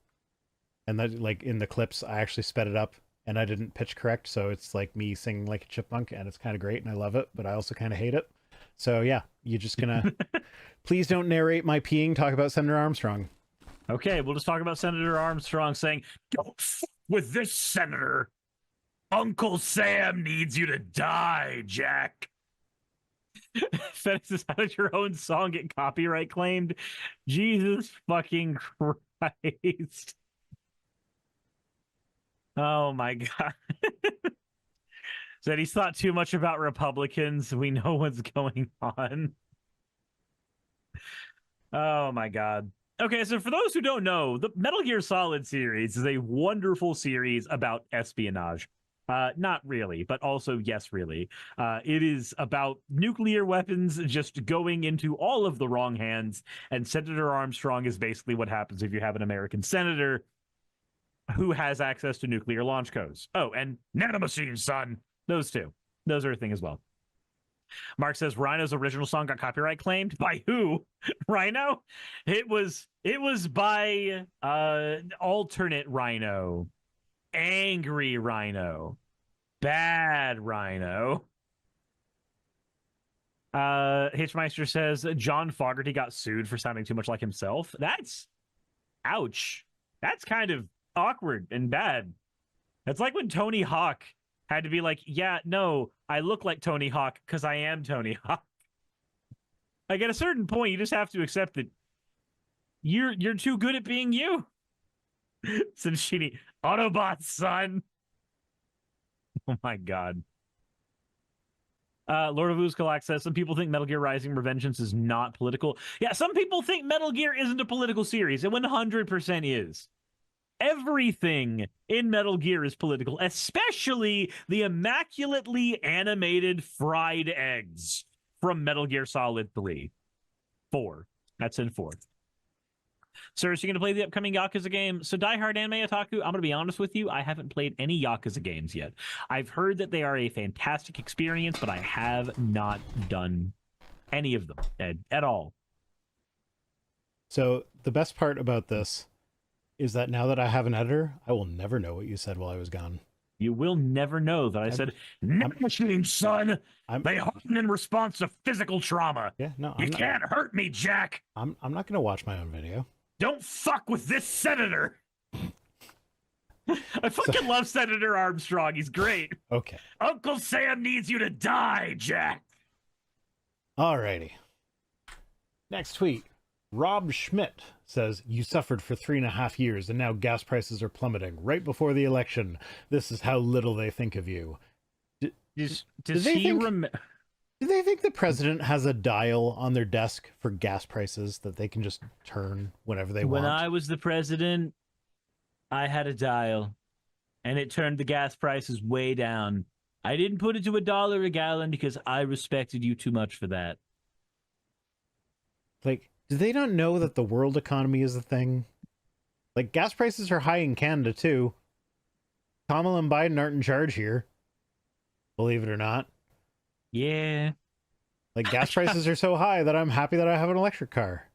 And that, like, in the clips, I actually sped it up and I didn't pitch correct, so it's like me singing like a chipmunk, and it's kind of great and I love it, but I also kind of hate it. So yeah, you're just gonna please don't narrate my peeing. Talk about Senator Armstrong. Okay, we'll just talk about Senator Armstrong saying, "Don't f with this senator. Uncle Sam needs you to die, Jack." FedEx is, how did your own song get copyright claimed? Jesus fucking Christ. Oh my God. Said he's thought too much about Republicans. We know what's going on. Oh my God. Okay, so for those who don't know, the Metal Gear Solid series is a wonderful series about espionage. Not really, but also yes, really. It is about nuclear weapons just going into all of the wrong hands, and Senator Armstrong is basically what happens if you have an American senator who has access to nuclear launch codes. Oh, and nanomachines, son. Those two. Those are a thing as well. Mark says Rhino's original song got copyright claimed. By who? Rhino? It was by alternate Rhino. Angry Rhino. Bad Rhino. Hitchmeister says John Fogerty got sued for sounding too much like himself. That's ouch. That's kind of awkward and bad. It's like when Tony Hawk had to be like, yeah, no, I look like Tony Hawk because I am Tony Hawk. Like at a certain point, you just have to accept that you're too good at being you. Sunshini, Autobots, son. Oh my God. Lord of Uzkalak says some people think Metal Gear Rising Revengeance is not political. Yeah, some people think Metal Gear isn't a political series. It 100% is. Everything in Metal Gear is political, especially the immaculately animated fried eggs from Metal Gear Solid 3. 4. That's in 4. Sir, so you're going to play the upcoming Yakuza game? So Die Hard Anime Otaku, I'm going to be honest with you, I haven't played any Yakuza games yet. I've heard that they are a fantastic experience, but I have not done any of them at all. So the best part about this is that now that I have an editor, I will never know what you said while I was gone. You will never know that I said, "Machine, son. They harden in response to physical trauma." Yeah, no, you can't hurt me, Jack. I'm not going to watch my own video. Don't fuck with this senator. I fucking love Senator Armstrong. He's great. Okay. Uncle Sam needs you to die, Jack. Alrighty. Next tweet. Rob Schmidt says, you suffered for 3.5 years and now gas prices are plummeting right before the election. This is how little they think of you. Does he remember? Do they think the president has a dial on their desk for gas prices that they can just turn whenever they want? When I was the president, I had a dial, and it turned the gas prices way down. I didn't put it to $1 a gallon because I respected you too much for that. Like, do they not know that the world economy is a thing? Like, gas prices are high in Canada, too. Kamala and Biden aren't in charge here. Believe it or not. Yeah. Like, gas prices are so high that I'm happy that I have an electric car.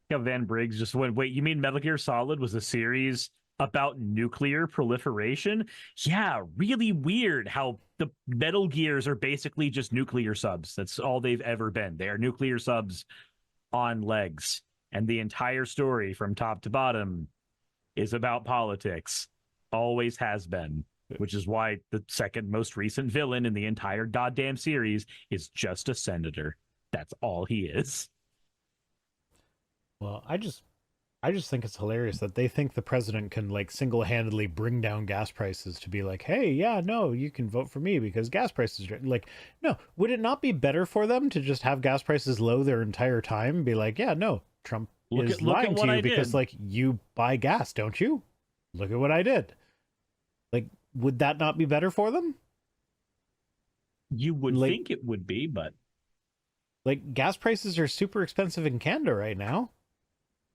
Yeah, Van Briggs just went, wait, you mean Metal Gear Solid was a series about nuclear proliferation? Yeah, really weird how the Metal Gears are basically just nuclear subs. That's all they've ever been. They are nuclear subs on legs. And the entire story from top to bottom is about politics. Always has been. Which is why the second most recent villain in the entire goddamn series is just a senator. That's all he is. Well, I just think it's hilarious that they think the president can like single-handedly bring down gas prices to be like, hey, yeah, no, you can vote for me because gas prices are like, no, would it not be better for them to just have gas prices low their entire time and be like, yeah, no, Trump is lying to you because like you buy gas, don't you? Look at what I did. Like, would that not be better for them? You would think it would be, but like gas prices are super expensive in Canada right now.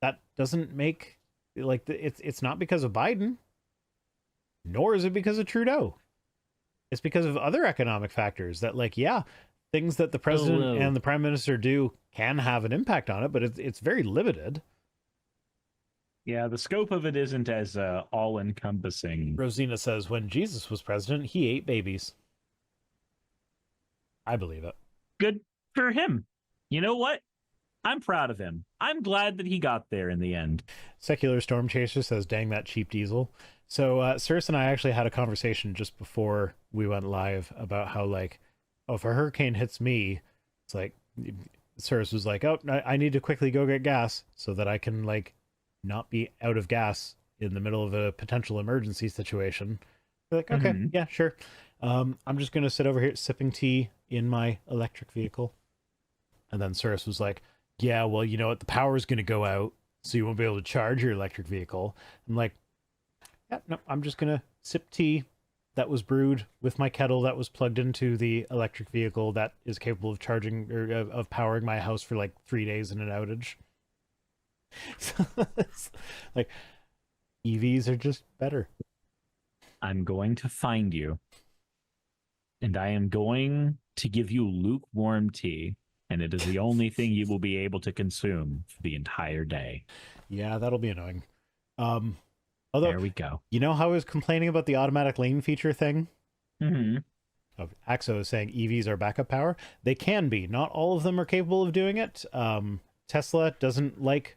That doesn't make like it's not because of Biden, nor is it because of Trudeau. It's because of other economic factors that like, yeah, things that the president and the prime minister do can have an impact on it, but it's very limited. Yeah, the scope of it isn't as all-encompassing. Rosina says, when Jesus was president, he ate babies. I believe it. Good for him. You know what? I'm proud of him. I'm glad that he got there in the end. Secular Storm Chaser says, dang, that cheap diesel. So Suris and I actually had a conversation just before we went live about how, like, oh, if a hurricane hits me, It's like Suris was like, oh, I need to quickly go get gas so that I can like not be out of gas in the middle of a potential emergency situation. They're like, okay, yeah, sure. I'm just gonna sit over here sipping tea in my electric vehicle. And then Suris was like, yeah, well, you know what, the power's gonna go out, so you won't be able to charge your electric vehicle. I'm like, yeah, no, I'm just gonna sip tea that was brewed with my kettle that was plugged into the electric vehicle that is capable of charging or of powering my house for like 3 days in an outage. So it's like EVs are just better. I'm going to find you, and I am going to give you lukewarm tea, and it is the only thing you will be able to consume for the entire day. Yeah, that'll be annoying. Although, there we go. You know how I was complaining about the automatic lane feature thing? Mm-hmm. Axo is saying EVs are backup power. They can be. Not all of them are capable of doing it. Tesla doesn't like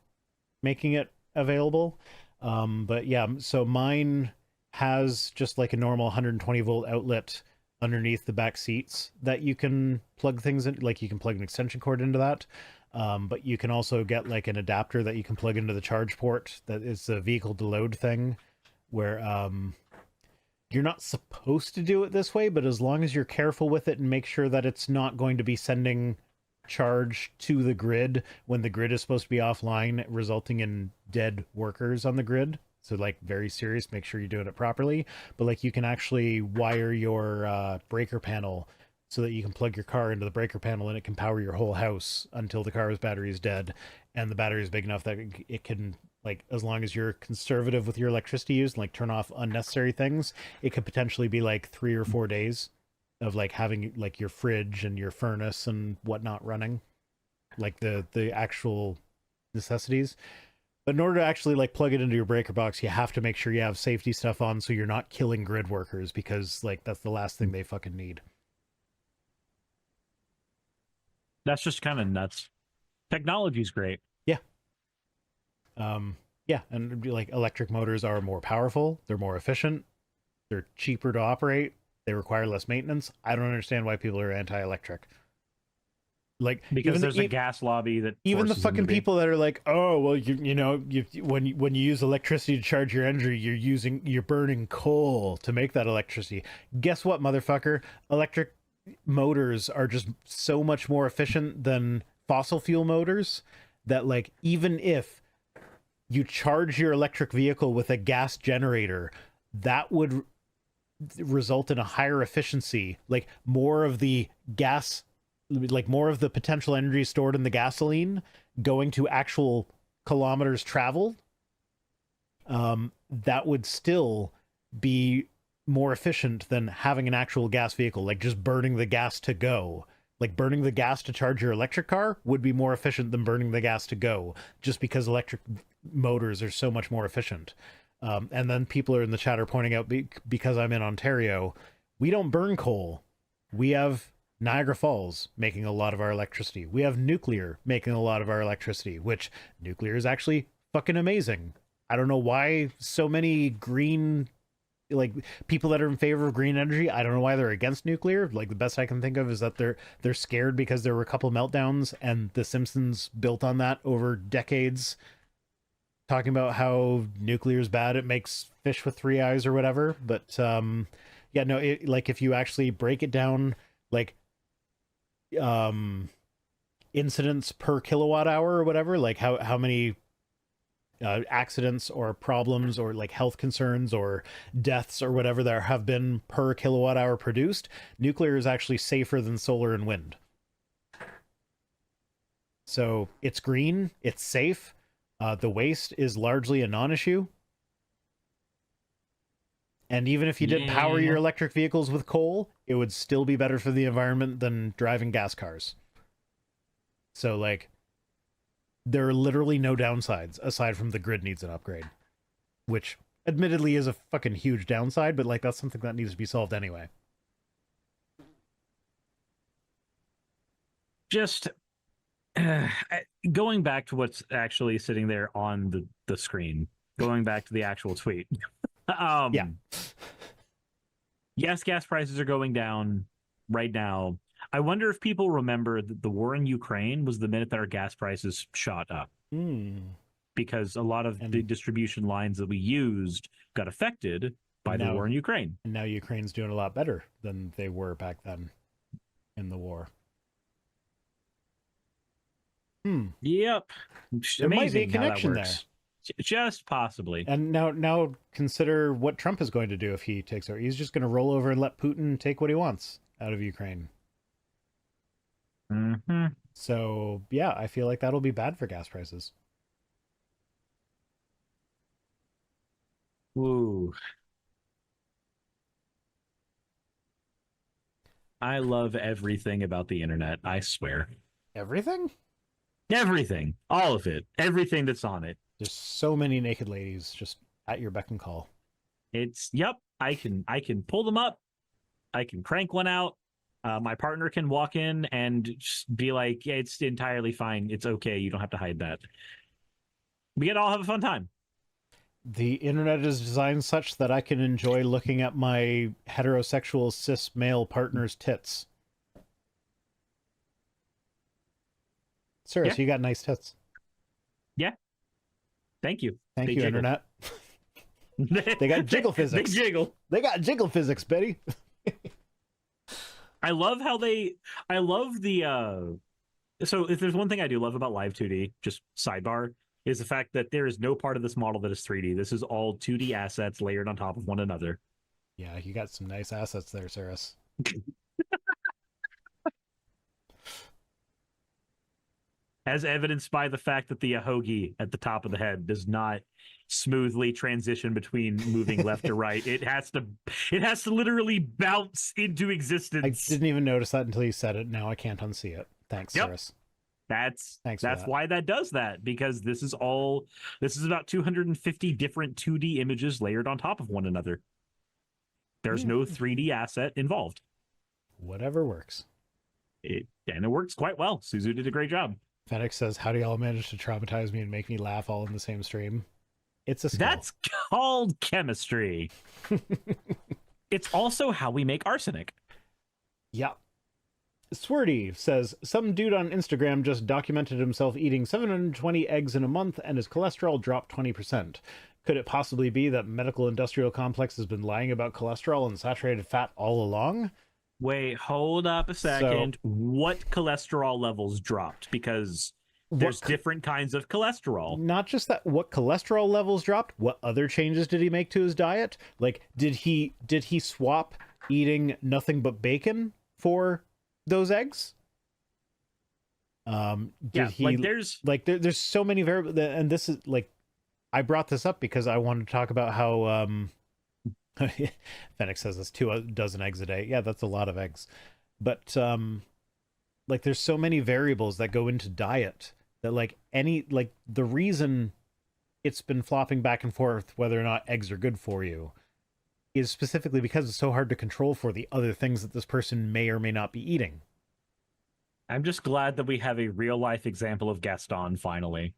making it available. But yeah, so mine has just like a normal 120 volt outlet underneath the back seats that you can plug things in. Like you can plug an extension cord into that. But you can also get like an adapter that you can plug into the charge port. That is a vehicle to load thing where you're not supposed to do it this way, but as long as you're careful with it and make sure that it's not going to be sending charge to the grid when the grid is supposed to be offline, resulting in dead workers on the grid. So like very serious, make sure you're doing it properly. But like you can actually wire your breaker panel so that you can plug your car into the breaker panel and it can power your whole house until the car's battery is dead. And the battery is big enough that it can, like, as long as you're conservative with your electricity use and like turn off unnecessary things, it could potentially be like 3 or 4 days of like having like your fridge and your furnace and whatnot running, like the actual necessities. But in order to actually like plug it into your breaker box, you have to make sure you have safety stuff on so you're not killing grid workers, because like that's the last thing they fucking need. That's just kind of nuts. Technology's great. Yeah. Yeah, and like electric motors are more powerful, they're more efficient, they're cheaper to operate, they require less maintenance. I don't understand why people are anti-electric. Like because there's a gas lobby that even the fucking people that are like, oh well, when you use electricity to charge your engine, you're burning coal to make that electricity. Guess what, motherfucker? Electric motors are just so much more efficient than fossil fuel motors that like even if you charge your electric vehicle with a gas generator, that would result in a higher efficiency, like more of the gas, like more of the potential energy stored in the gasoline going to actual kilometers traveled. That would still be more efficient than having an actual gas vehicle, like just burning the gas to go. Like burning the gas to charge your electric car would be more efficient than burning the gas to go, just because electric motors are so much more efficient. And then people are in the chat are pointing out, because I'm in Ontario, we don't burn coal. We have Niagara Falls making a lot of our electricity. We have nuclear making a lot of our electricity, which nuclear is actually fucking amazing. I don't know why so many green, like people that are in favor of green energy, I don't know why they're against nuclear. Like the best I can think of is that they're scared because there were a couple meltdowns and The Simpsons built on that over decades, talking about how nuclear is bad, it makes fish with 3 eyes or whatever. But yeah, no, like if you actually break it down, like incidents per kilowatt hour or whatever, like how many accidents or problems or like health concerns or deaths or whatever there have been per kilowatt hour produced, nuclear is actually safer than solar and wind. So it's green, it's safe, the waste is largely a non-issue, and even if you did power your electric vehicles with coal, it would still be better for the environment than driving gas cars. So like there are literally no downsides aside from the grid needs an upgrade, which admittedly is a fucking huge downside, but like that's something that needs to be solved anyway. Just going back to what's actually sitting there on the screen, going back to the actual tweet. Yeah. Yes, gas prices are going down right now. I wonder if people remember that the war in Ukraine was the minute that our gas prices shot up. Because a lot of the distribution lines that we used got affected by the war in Ukraine. And now Ukraine's doing a lot better than they were back then in the war. Yep. There might be a connection there. Just possibly. And now consider what Trump is going to do if he takes over. He's just going to roll over and let Putin take what he wants out of Ukraine. So, yeah, I feel like that'll be bad for gas prices. Ooh. I love everything about the internet, I swear. Everything? Everything. All of it. Everything that's on it. There's so many naked ladies just at your beck and call. Yep, I can pull them up. I can crank one out. My partner can walk in and just be like, yeah, it's entirely fine. It's okay. You don't have to hide that. We get all have a fun time. The internet is designed such that I can enjoy looking at my heterosexual cis male partner's tits. Suris, you got nice tits. Yeah. Thank you. Thank you, internet. They got jiggle physics. They jiggle. They got jiggle physics, Betty. I love the so if there's one thing I do love about Live 2D, just sidebar, is the fact that there is no part of this model that is 3D. This is all 2D assets layered on top of one another. Yeah, you got some nice assets there, Suris. As evidenced by the fact that the ahogi at the top of the head does not smoothly transition between moving left to right. It has to literally bounce into existence. I didn't even notice that until you said it. Now I can't unsee it. Thanks, Suris. That's why that does that, because this is about 250 different 2D images layered on top of one another. There's no 3D asset involved. Whatever works. And it works quite well. Suzu did a great job. Fennec says, how do y'all manage to traumatize me and make me laugh all in the same stream? It's a skill. That's called chemistry. It's also how we make arsenic. Yeah. Swirty says, some dude on Instagram just documented himself eating 720 eggs in a month and his cholesterol dropped 20%. Could it possibly be that medical industrial complex has been lying about cholesterol and saturated fat all along? Wait, hold up a second. So, what cholesterol levels dropped? Because there's different kinds of cholesterol. Not just that, what cholesterol levels dropped, what other changes did he make to his diet? Like, did he swap eating nothing but bacon for those eggs? There's so many variables, and this is like, I brought this up because I wanted to talk about how Fennec says it's 2 dozen eggs a day. Yeah, that's a lot of eggs. But like, there's so many variables that go into diet that the reason it's been flopping back and forth whether or not eggs are good for you is specifically because it's so hard to control for the other things that this person may or may not be eating. I'm just glad that we have a real life example of Gaston finally.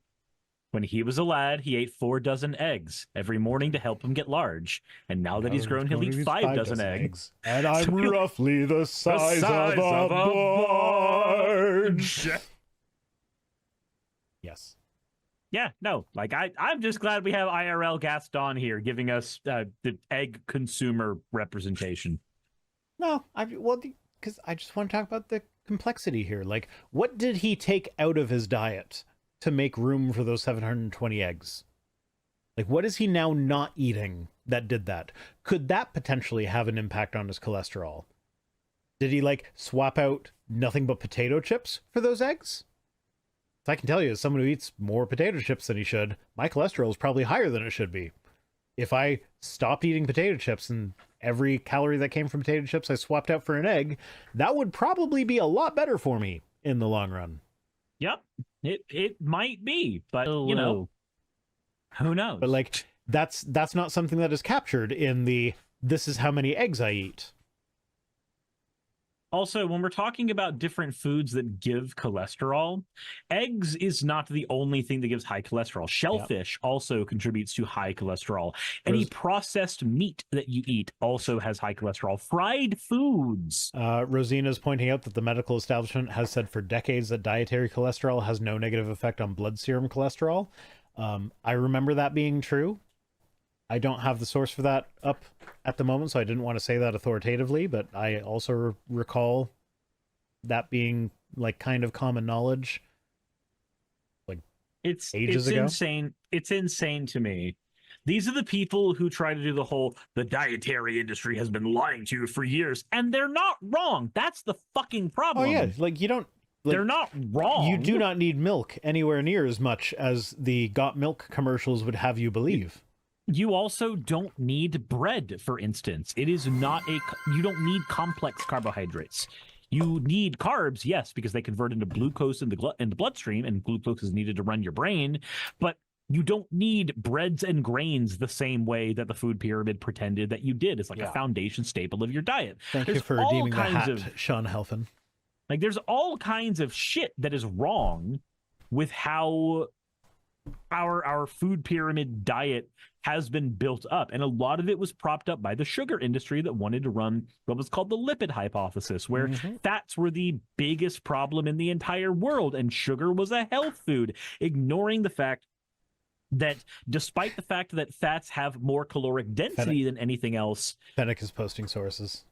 When he was a lad, he ate 4 dozen eggs every morning to help him get large. And now that he's grown, he'll eat 5 dozen eggs. And I'm roughly the size of a barge. Yes. Yeah, no, like I'm just glad we have IRL Gaston here giving us the egg consumer representation. No, because I just want to talk about the complexity here. Like, what did he take out of his diet to make room for those 720 eggs? Like, what is he now not eating that did that? Could that potentially have an impact on his cholesterol? Did he swap out nothing but potato chips for those eggs? So I can tell you, as someone who eats more potato chips than he should, my cholesterol is probably higher than it should be. If I stopped eating potato chips and every calorie that came from potato chips I swapped out for an egg, that would probably be a lot better for me in the long run. Yep. It might be, but you know, who knows? But that's not something that is captured in the this is how many eggs I eat. Also, when we're talking about different foods that give cholesterol, eggs is not the only thing that gives high cholesterol. Shellfish also contributes to high cholesterol. Any processed meat that you eat also has high cholesterol. Fried foods. Rosina's pointing out that the medical establishment has said for decades that dietary cholesterol has no negative effect on blood serum cholesterol. I remember that being true. I don't have the source for that up at the moment, so I didn't want to say that authoritatively, but I also recall that being like kind of common knowledge like ages ago. Insane. It's insane to me. These are the people who try to do the dietary industry has been lying to you for years, and they're not wrong. That's the fucking problem. Oh yeah, like you don't like, they're not wrong. You do not need milk anywhere near as much as the Got Milk commercials would have you believe. You also don't need bread, for instance. It is not you don't need complex carbohydrates. You need carbs, yes, because they convert into glucose in the bloodstream, and glucose is needed to run your brain. But you don't need breads and grains the same way that the food pyramid pretended that you did. It's like a foundation staple of your diet. Thank you for redeeming the hat, Sean Helfin. Like, there's all kinds of shit that is wrong with how our food pyramid diet has been built up, and a lot of it was propped up by the sugar industry that wanted to run what was called the lipid hypothesis, where fats were the biggest problem in the entire world and sugar was a health food, ignoring the fact that despite the fact that fats have more caloric density than anything else. Fennec is posting sources.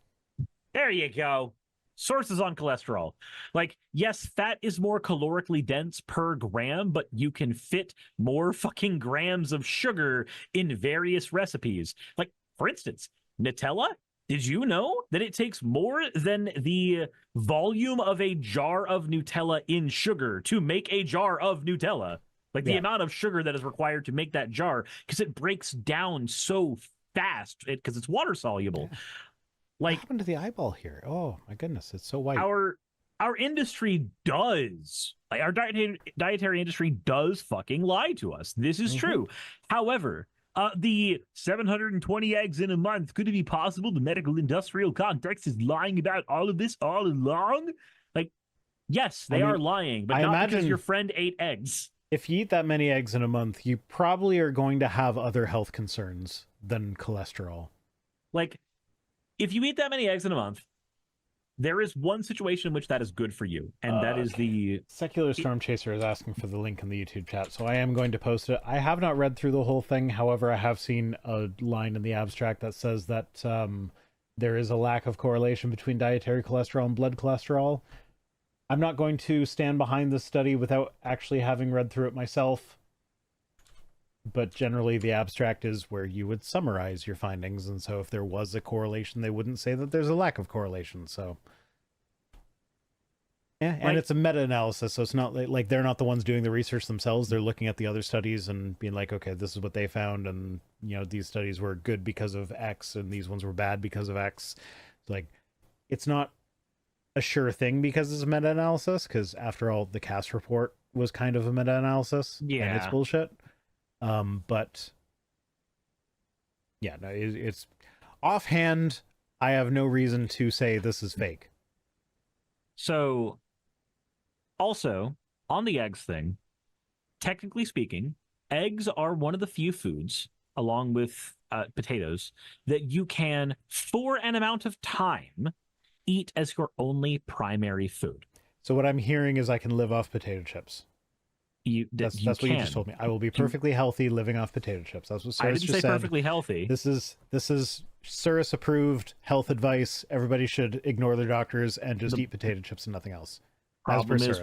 There you go. Sources on cholesterol. Like, yes, fat is more calorically dense per gram, but you can fit more fucking grams of sugar in various recipes. Like, for instance, Nutella. Did you know that it takes more than the volume of a jar of Nutella in sugar to make a jar of Nutella? Like, the amount of sugar that is required to make that jar, because it breaks down so fast because it's water soluble. Yeah. Like, what happened to the eyeball here? Oh my goodness, it's so white. Our industry does, like, our dietary industry does fucking lie to us. This is true. However, the 720 eggs in a month, could it be possible the medical industrial context is lying about all of this all along? Like, yes, they are lying, but not because your friend ate eggs. If you eat that many eggs in a month, you probably are going to have other health concerns than cholesterol. Like, if you eat that many eggs in a month, there is one situation in which that is good for you, and that is the... Secular Storm Chaser is asking for the link in the YouTube chat, so I am going to post it. I have not read through the whole thing, however, I have seen a line in the abstract that says that there is a lack of correlation between dietary cholesterol and blood cholesterol. I'm not going to stand behind this study without actually having read through it myself. But generally, the abstract is where you would summarize your findings, and so if there was a correlation, they wouldn't say that there's a lack of correlation. So, yeah, and it's a meta-analysis, so it's not like they're not the ones doing the research themselves. They're looking at the other studies and being like, okay, this is what they found, and you know, these studies were good because of X, and these ones were bad because of X. It's like, it's not a sure thing because it's a meta-analysis, because after all, the CAS report was kind of a meta-analysis, and it's bullshit. But yeah, no, it's offhand. I have no reason to say this is fake. So, also on the eggs thing, technically speaking, eggs are one of the few foods, along with potatoes, that you can, for an amount of time, eat as your only primary food. So what I'm hearing is I can live off potato chips. That's what you just told me. I will be perfectly healthy living off potato chips. That's what Suris just said. I didn't say perfectly healthy. This is Suris approved health advice. Everybody should ignore their doctors and just eat potato chips and nothing else. Problem is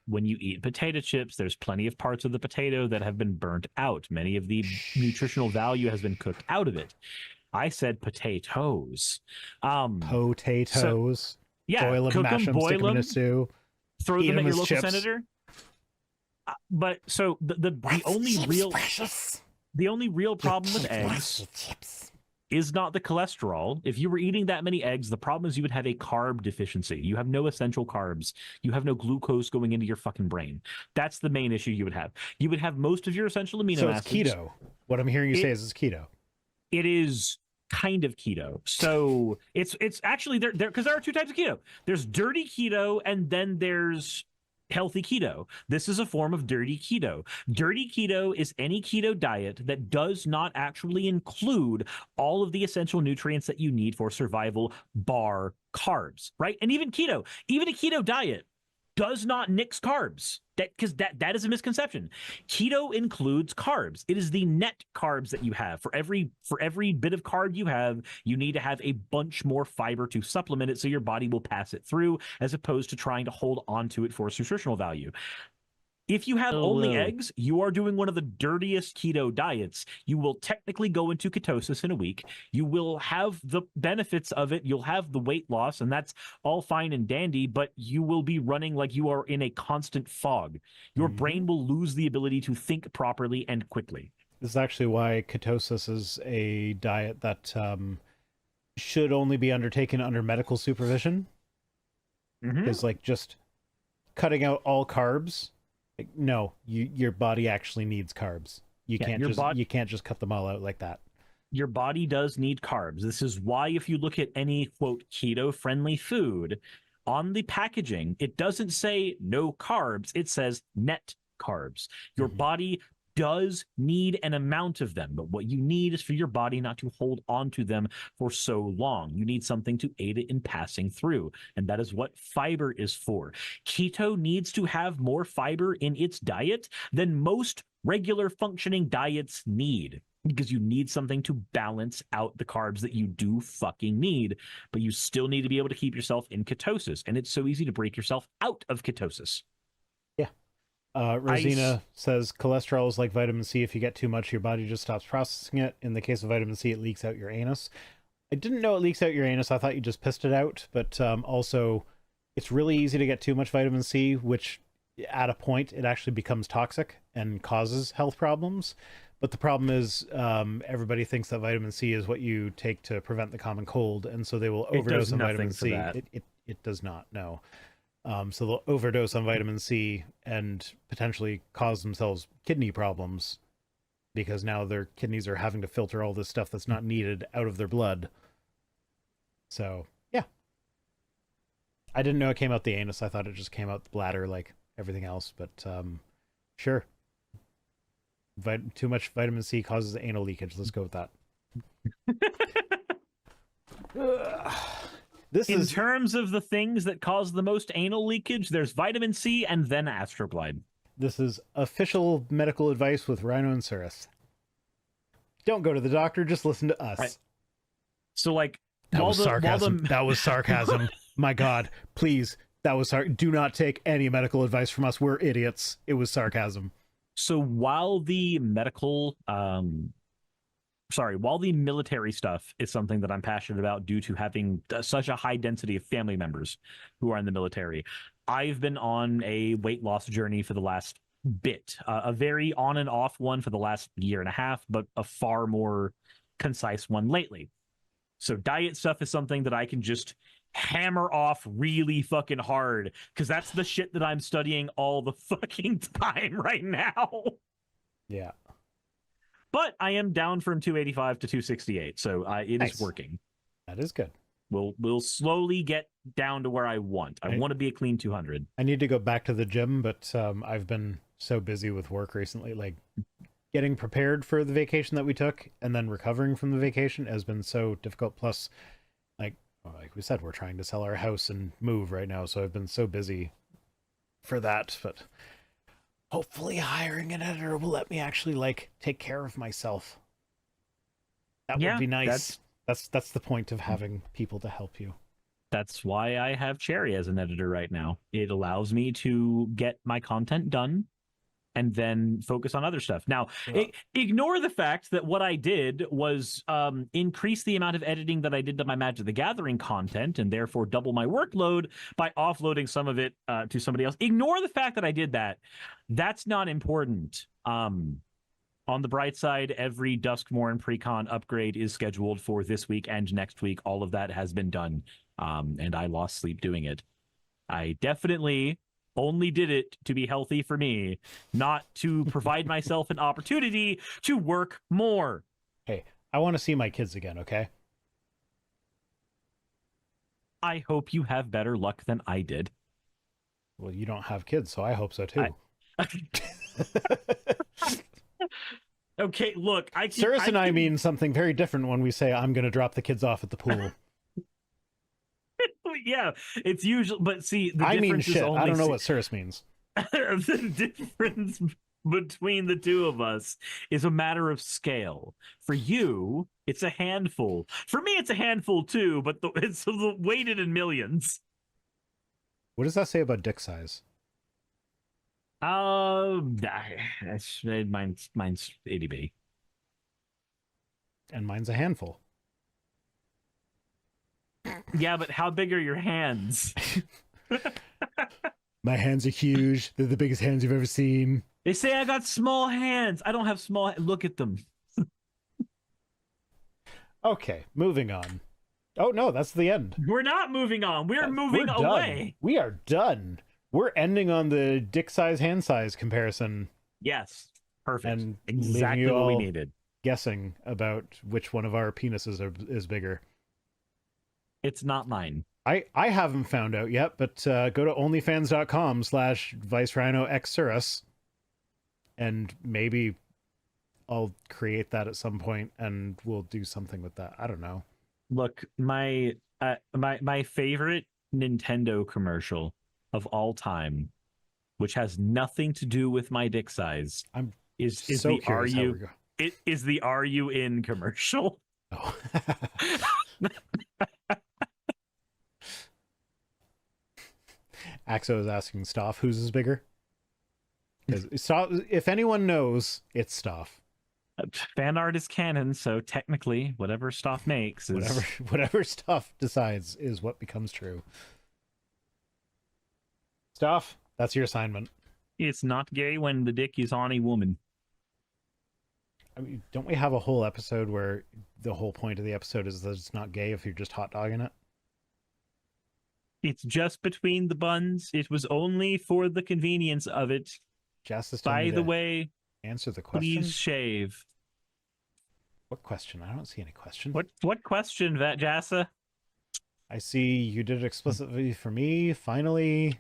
when you eat potato chips, there's plenty of parts of the potato that have been burnt out. Many of the nutritional value has been cooked out of it. I said potatoes. Potatoes. So, yeah, boil them, mash them, stick them in a stew. Throw them at your local senator. But so the only real problem with eggs is not the cholesterol. If you were eating that many eggs, the problem is you would have a carb deficiency. You have no essential carbs. You have no glucose going into your fucking brain. That's the main issue you would have. You would have most of your essential amino acids. So it's keto. What I'm hearing you say is it's keto. It is kind of keto. So it's actually there because there are two types of keto. There's dirty keto, and then there's healthy keto. This is a form of dirty keto. Dirty keto is any keto diet that does not actually include all of the essential nutrients that you need for survival, bar carbs, right? And even a keto diet does not nix carbs. That is a misconception. Keto includes carbs. It is the net carbs that you have. For every bit of carb you have, you need to have a bunch more fiber to supplement it so your body will pass it through, as opposed to trying to hold on to it for its nutritional value. If you have only eggs, you are doing one of the dirtiest keto diets. You will technically go into ketosis in a week. You will have the benefits of it. You'll have the weight loss, and that's all fine and dandy, but you will be running like you are in a constant fog. Your brain will lose the ability to think properly and quickly. This is actually why ketosis is a diet that should only be undertaken under medical supervision. Because like just cutting out all carbs, no, your body actually needs carbs. You can't just cut them all out like that. Your body does need carbs. This is why if you look at any, quote, keto-friendly food, on the packaging, it doesn't say no carbs. It says net carbs. Your body does need an amount of them, but what you need is for your body not to hold on to them for so long. You need something to aid it in passing through, and that is what fiber is for. Keto needs to have more fiber in its diet than most regular functioning diets need, because you need something to balance out the carbs that you do fucking need, but you still need to be able to keep yourself in ketosis, and it's so easy to break yourself out of ketosis. Rosina says cholesterol is like vitamin C. If you get too much, your body just stops processing it. In the case of vitamin C, it leaks out your anus. I didn't know it leaks out your anus. I thought you just pissed it out. But also, it's really easy to get too much vitamin C, which at a point, it actually becomes toxic and causes health problems. But the problem is everybody thinks that vitamin C is what you take to prevent the common cold. And so they will overdose on vitamin C. It does not, no. So they'll overdose on vitamin C and potentially cause themselves kidney problems because now their kidneys are having to filter all this stuff that's not needed out of their blood. So, yeah. I didn't know it came out the anus. I thought it just came out the bladder like everything else, but sure. Too much vitamin C causes anal leakage. Let's go with that. In terms of the things that cause the most anal leakage, there's vitamin C and then Astroglide. This is official medical advice with Rhino and Suris. Don't go to the doctor, just listen to us. Right. So, like... That was sarcasm. That was sarcasm. My God, please. That was do not take any medical advice from us. We're idiots. It was sarcasm. So while the while the military stuff is something that I'm passionate about due to having such a high density of family members who are in the military, I've been on a weight loss journey for the last bit, a very on and off one for the last year and a half, but a far more concise one lately. So diet stuff is something that I can just hammer off really fucking hard because that's the shit that I'm studying all the fucking time right now. Yeah. But I am down from 285 to 268, so it is working. That is good. We'll slowly get down to where I want. I want to be a clean 200. I need to go back to the gym, but I've been so busy with work recently. Like getting prepared for the vacation that we took and then recovering from the vacation has been so difficult. Plus, like we said, we're trying to sell our house and move right now, so I've been so busy for that. But hopefully hiring an editor will let me actually like take care of myself. That would be nice. That's the point of having people to help you. That's why I have Cherry as an editor right now. It allows me to get my content done and then focus on other stuff. Now, ignore the fact that what I did was increase the amount of editing that I did to my Magic the Gathering content and therefore double my workload by offloading some of it to somebody else. Ignore the fact that I did that. That's not important. On the bright side, every Duskmorn Precon upgrade is scheduled for this week and next week. All of that has been done, and I lost sleep doing it. I definitely only did it to be healthy for me, not to provide myself an opportunity to work more. Hey, I want to see my kids again, okay? I hope you have better luck than I did. Well, you don't have kids, so I hope so too. Okay, look, Suris and I mean something very different when we say I'm going to drop the kids off at the pool. Yeah, it's usually, but see, I mean shit. I don't know what Suris means. The difference between the two of us is a matter of scale. For you, it's a handful. For me, it's a handful too, but it's weighted in millions. What does that say about dick size? Mine's itty bitty. And mine's a handful. Yeah, but how big are your hands? My hands are huge. They're the biggest hands you've ever seen. They say I got small hands. I don't have small. Look at them. Okay, moving on. Oh no, that's the end. We're not moving on. We're moving away. We are done. We're ending on the dick size, hand size comparison. Yes, perfect. And exactly what we needed. Guessing about which one of our penises is bigger. It's not mine. I haven't found out yet, but go to onlyfans.com/ViceRhinoXSurus and maybe I'll create that at some point and we'll do something with that. I don't know. Look, my favorite Nintendo commercial of all time, which has nothing to do with my dick size, is so the "Are you in" commercial. Oh. Axo is asking Stoff whose is bigger. If anyone knows, it's Stoff. Fan art is canon, so technically, whatever Stoff makes is whatever Stoff decides is what becomes true. Stoff, that's your assignment. It's not gay when the dick is on a woman. I mean, don't we have a whole episode where the whole point of the episode is that it's not gay if you're just hot dogging it? It's just between the buns. It was only for the convenience of it. By the way, answer the question. Please shave. What question? I don't see any question. What question, Jassa? I see you did it explicitly for me. Finally,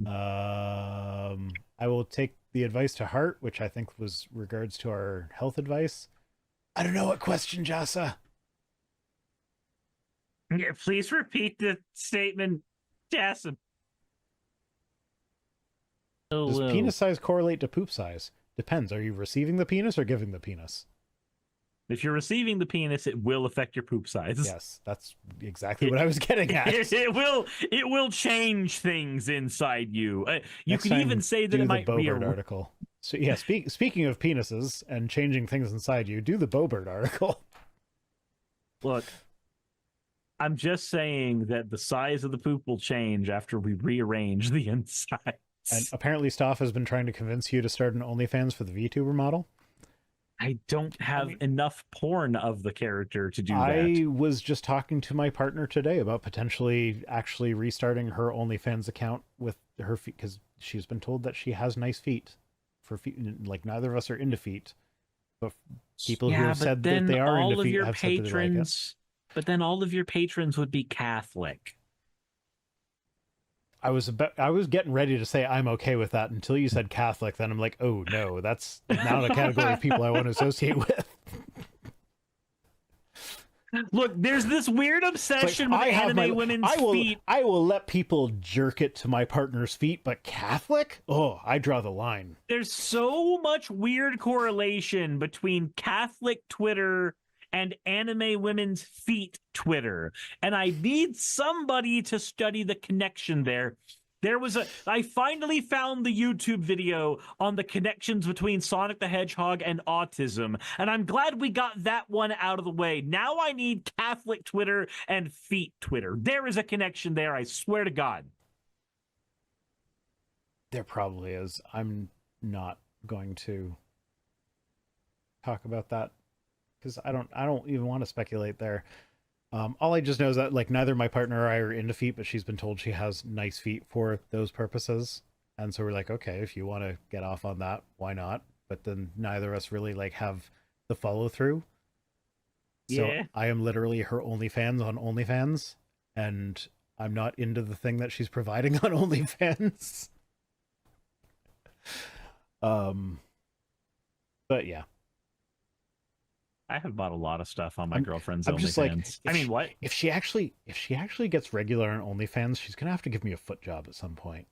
I will take the advice to heart, which I think was regards to our health advice. I don't know what question, Jassa. Yeah, please repeat the statement, Jassa. Does penis size correlate to poop size? Depends. Are you receiving the penis or giving the penis? If you're receiving the penis, it will affect your poop size. Yes, that's exactly what I was getting at. It will change things inside you. You Next could even say that it might be an article. So yeah, speaking of penises and changing things inside you, do the Bobert article. Look, I'm just saying that the size of the poop will change after we rearrange the inside. And apparently Stoff has been trying to convince you to start an OnlyFans for the VTuber model. I don't have enough porn of the character to do that. I was just talking to my partner today about potentially actually restarting her OnlyFans account with her feet, because she's been told that she has nice feet. For feet, like neither of us are into feet, but people who have said that they are into feet have said that they like it. But then all of your patrons would be Catholic. I was getting ready to say I'm okay with that until you said Catholic. Then I'm like, oh no, that's not a category of people I want to associate with. Look, there's this weird obsession with anime women's feet. I will let people jerk it to my partner's feet, but Catholic? Oh, I draw the line. There's so much weird correlation between Catholic Twitter and anime women's feet Twitter, and I need somebody to study the connection there. I finally found the YouTube video on the connections between Sonic the Hedgehog and autism, and I'm glad we got that one out of the way. Now I need Catholic Twitter and feet Twitter. There is a connection there, I swear to God. There probably is. I'm not going to talk about that because I don't even want to speculate there. All I just know is that like neither my partner or I are into feet, but she's been told she has nice feet for those purposes. And so we're like, okay, if you want to get off on that, why not? But then neither of us really like have the follow through. So yeah. I am literally her OnlyFans on OnlyFans. and I'm not into the thing that she's providing on OnlyFans. But yeah. I have bought a lot of stuff on my girlfriend's I'm just like, OnlyFans. I mean, what? If she actually gets regular on OnlyFans, she's gonna have to give me a foot job at some point.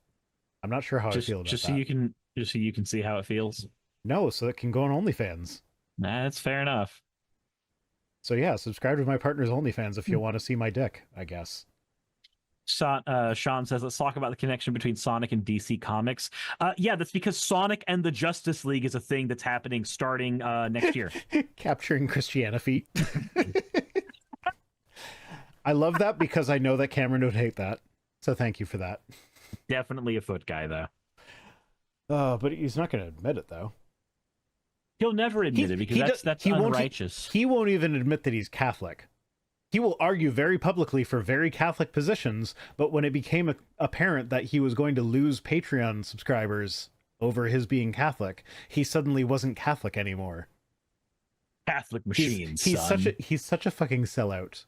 I'm not sure how I feel about just that. so you can see how it feels. No, so it can go on OnlyFans. Nah, that's fair enough. So yeah, subscribe to my partner's OnlyFans if you want to see my dick, I guess. Sean says, let's talk about the connection between Sonic and DC Comics. Yeah, that's because Sonic and the Justice League is a thing that's happening starting next year. Capturing Christiana feet. I love that because I know that Cameron would hate that. So thank you for that. Definitely a foot guy, though. But he's not going to admit it, though. He'll never admit it because that's unrighteous. He won't even admit that he's Catholic. He will argue very publicly for very Catholic positions, but when it became apparent that he was going to lose Patreon subscribers over his being Catholic, he suddenly wasn't Catholic anymore. Catholic machine, he's such a fucking sellout.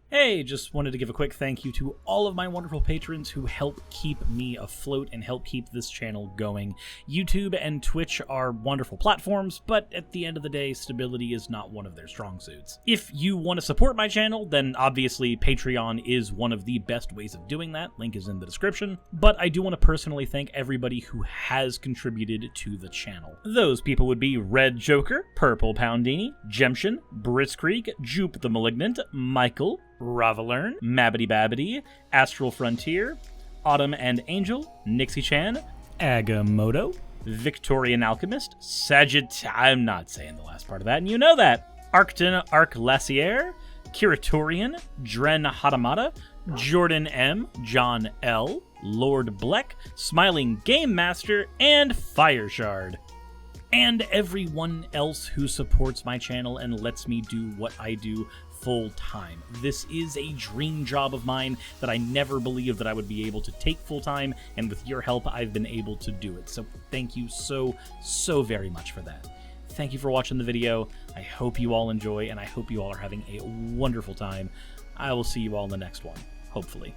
Hey, just wanted to give a quick thank you to all of my wonderful patrons who help keep me afloat and help keep this channel going. YouTube and Twitch are wonderful platforms, but at the end of the day, stability is not one of their strong suits. If you want to support my channel, then obviously Patreon is one of the best ways of doing that. Link is in the description. But I do want to personally thank everybody who has contributed to the channel. Those people would be Red Joker, Purple Poundini, Jemshin, Britzkrieg, Jupe the Malignant, Michael, Ravalern, Mabbity Babbity, Astral Frontier, Autumn and Angel, Nixie Chan, Agamotto, Victorian Alchemist, I'm not saying the last part of that, and you know that, Arcton Arclacier, Kiratorian, Dren Hadamata, Jordan M, John L, Lord Bleck, Smiling Game Master, and Fire Shard. And everyone else who supports my channel and lets me do what I do full time. This is a dream job of mine that I never believed that I would be able to take full time, and with your help, I've been able to do it. So thank you so very much for that. Thank you for watching the video. I hope you all enjoy, and I hope you all are having a wonderful time. I will see you all in the next one, hopefully.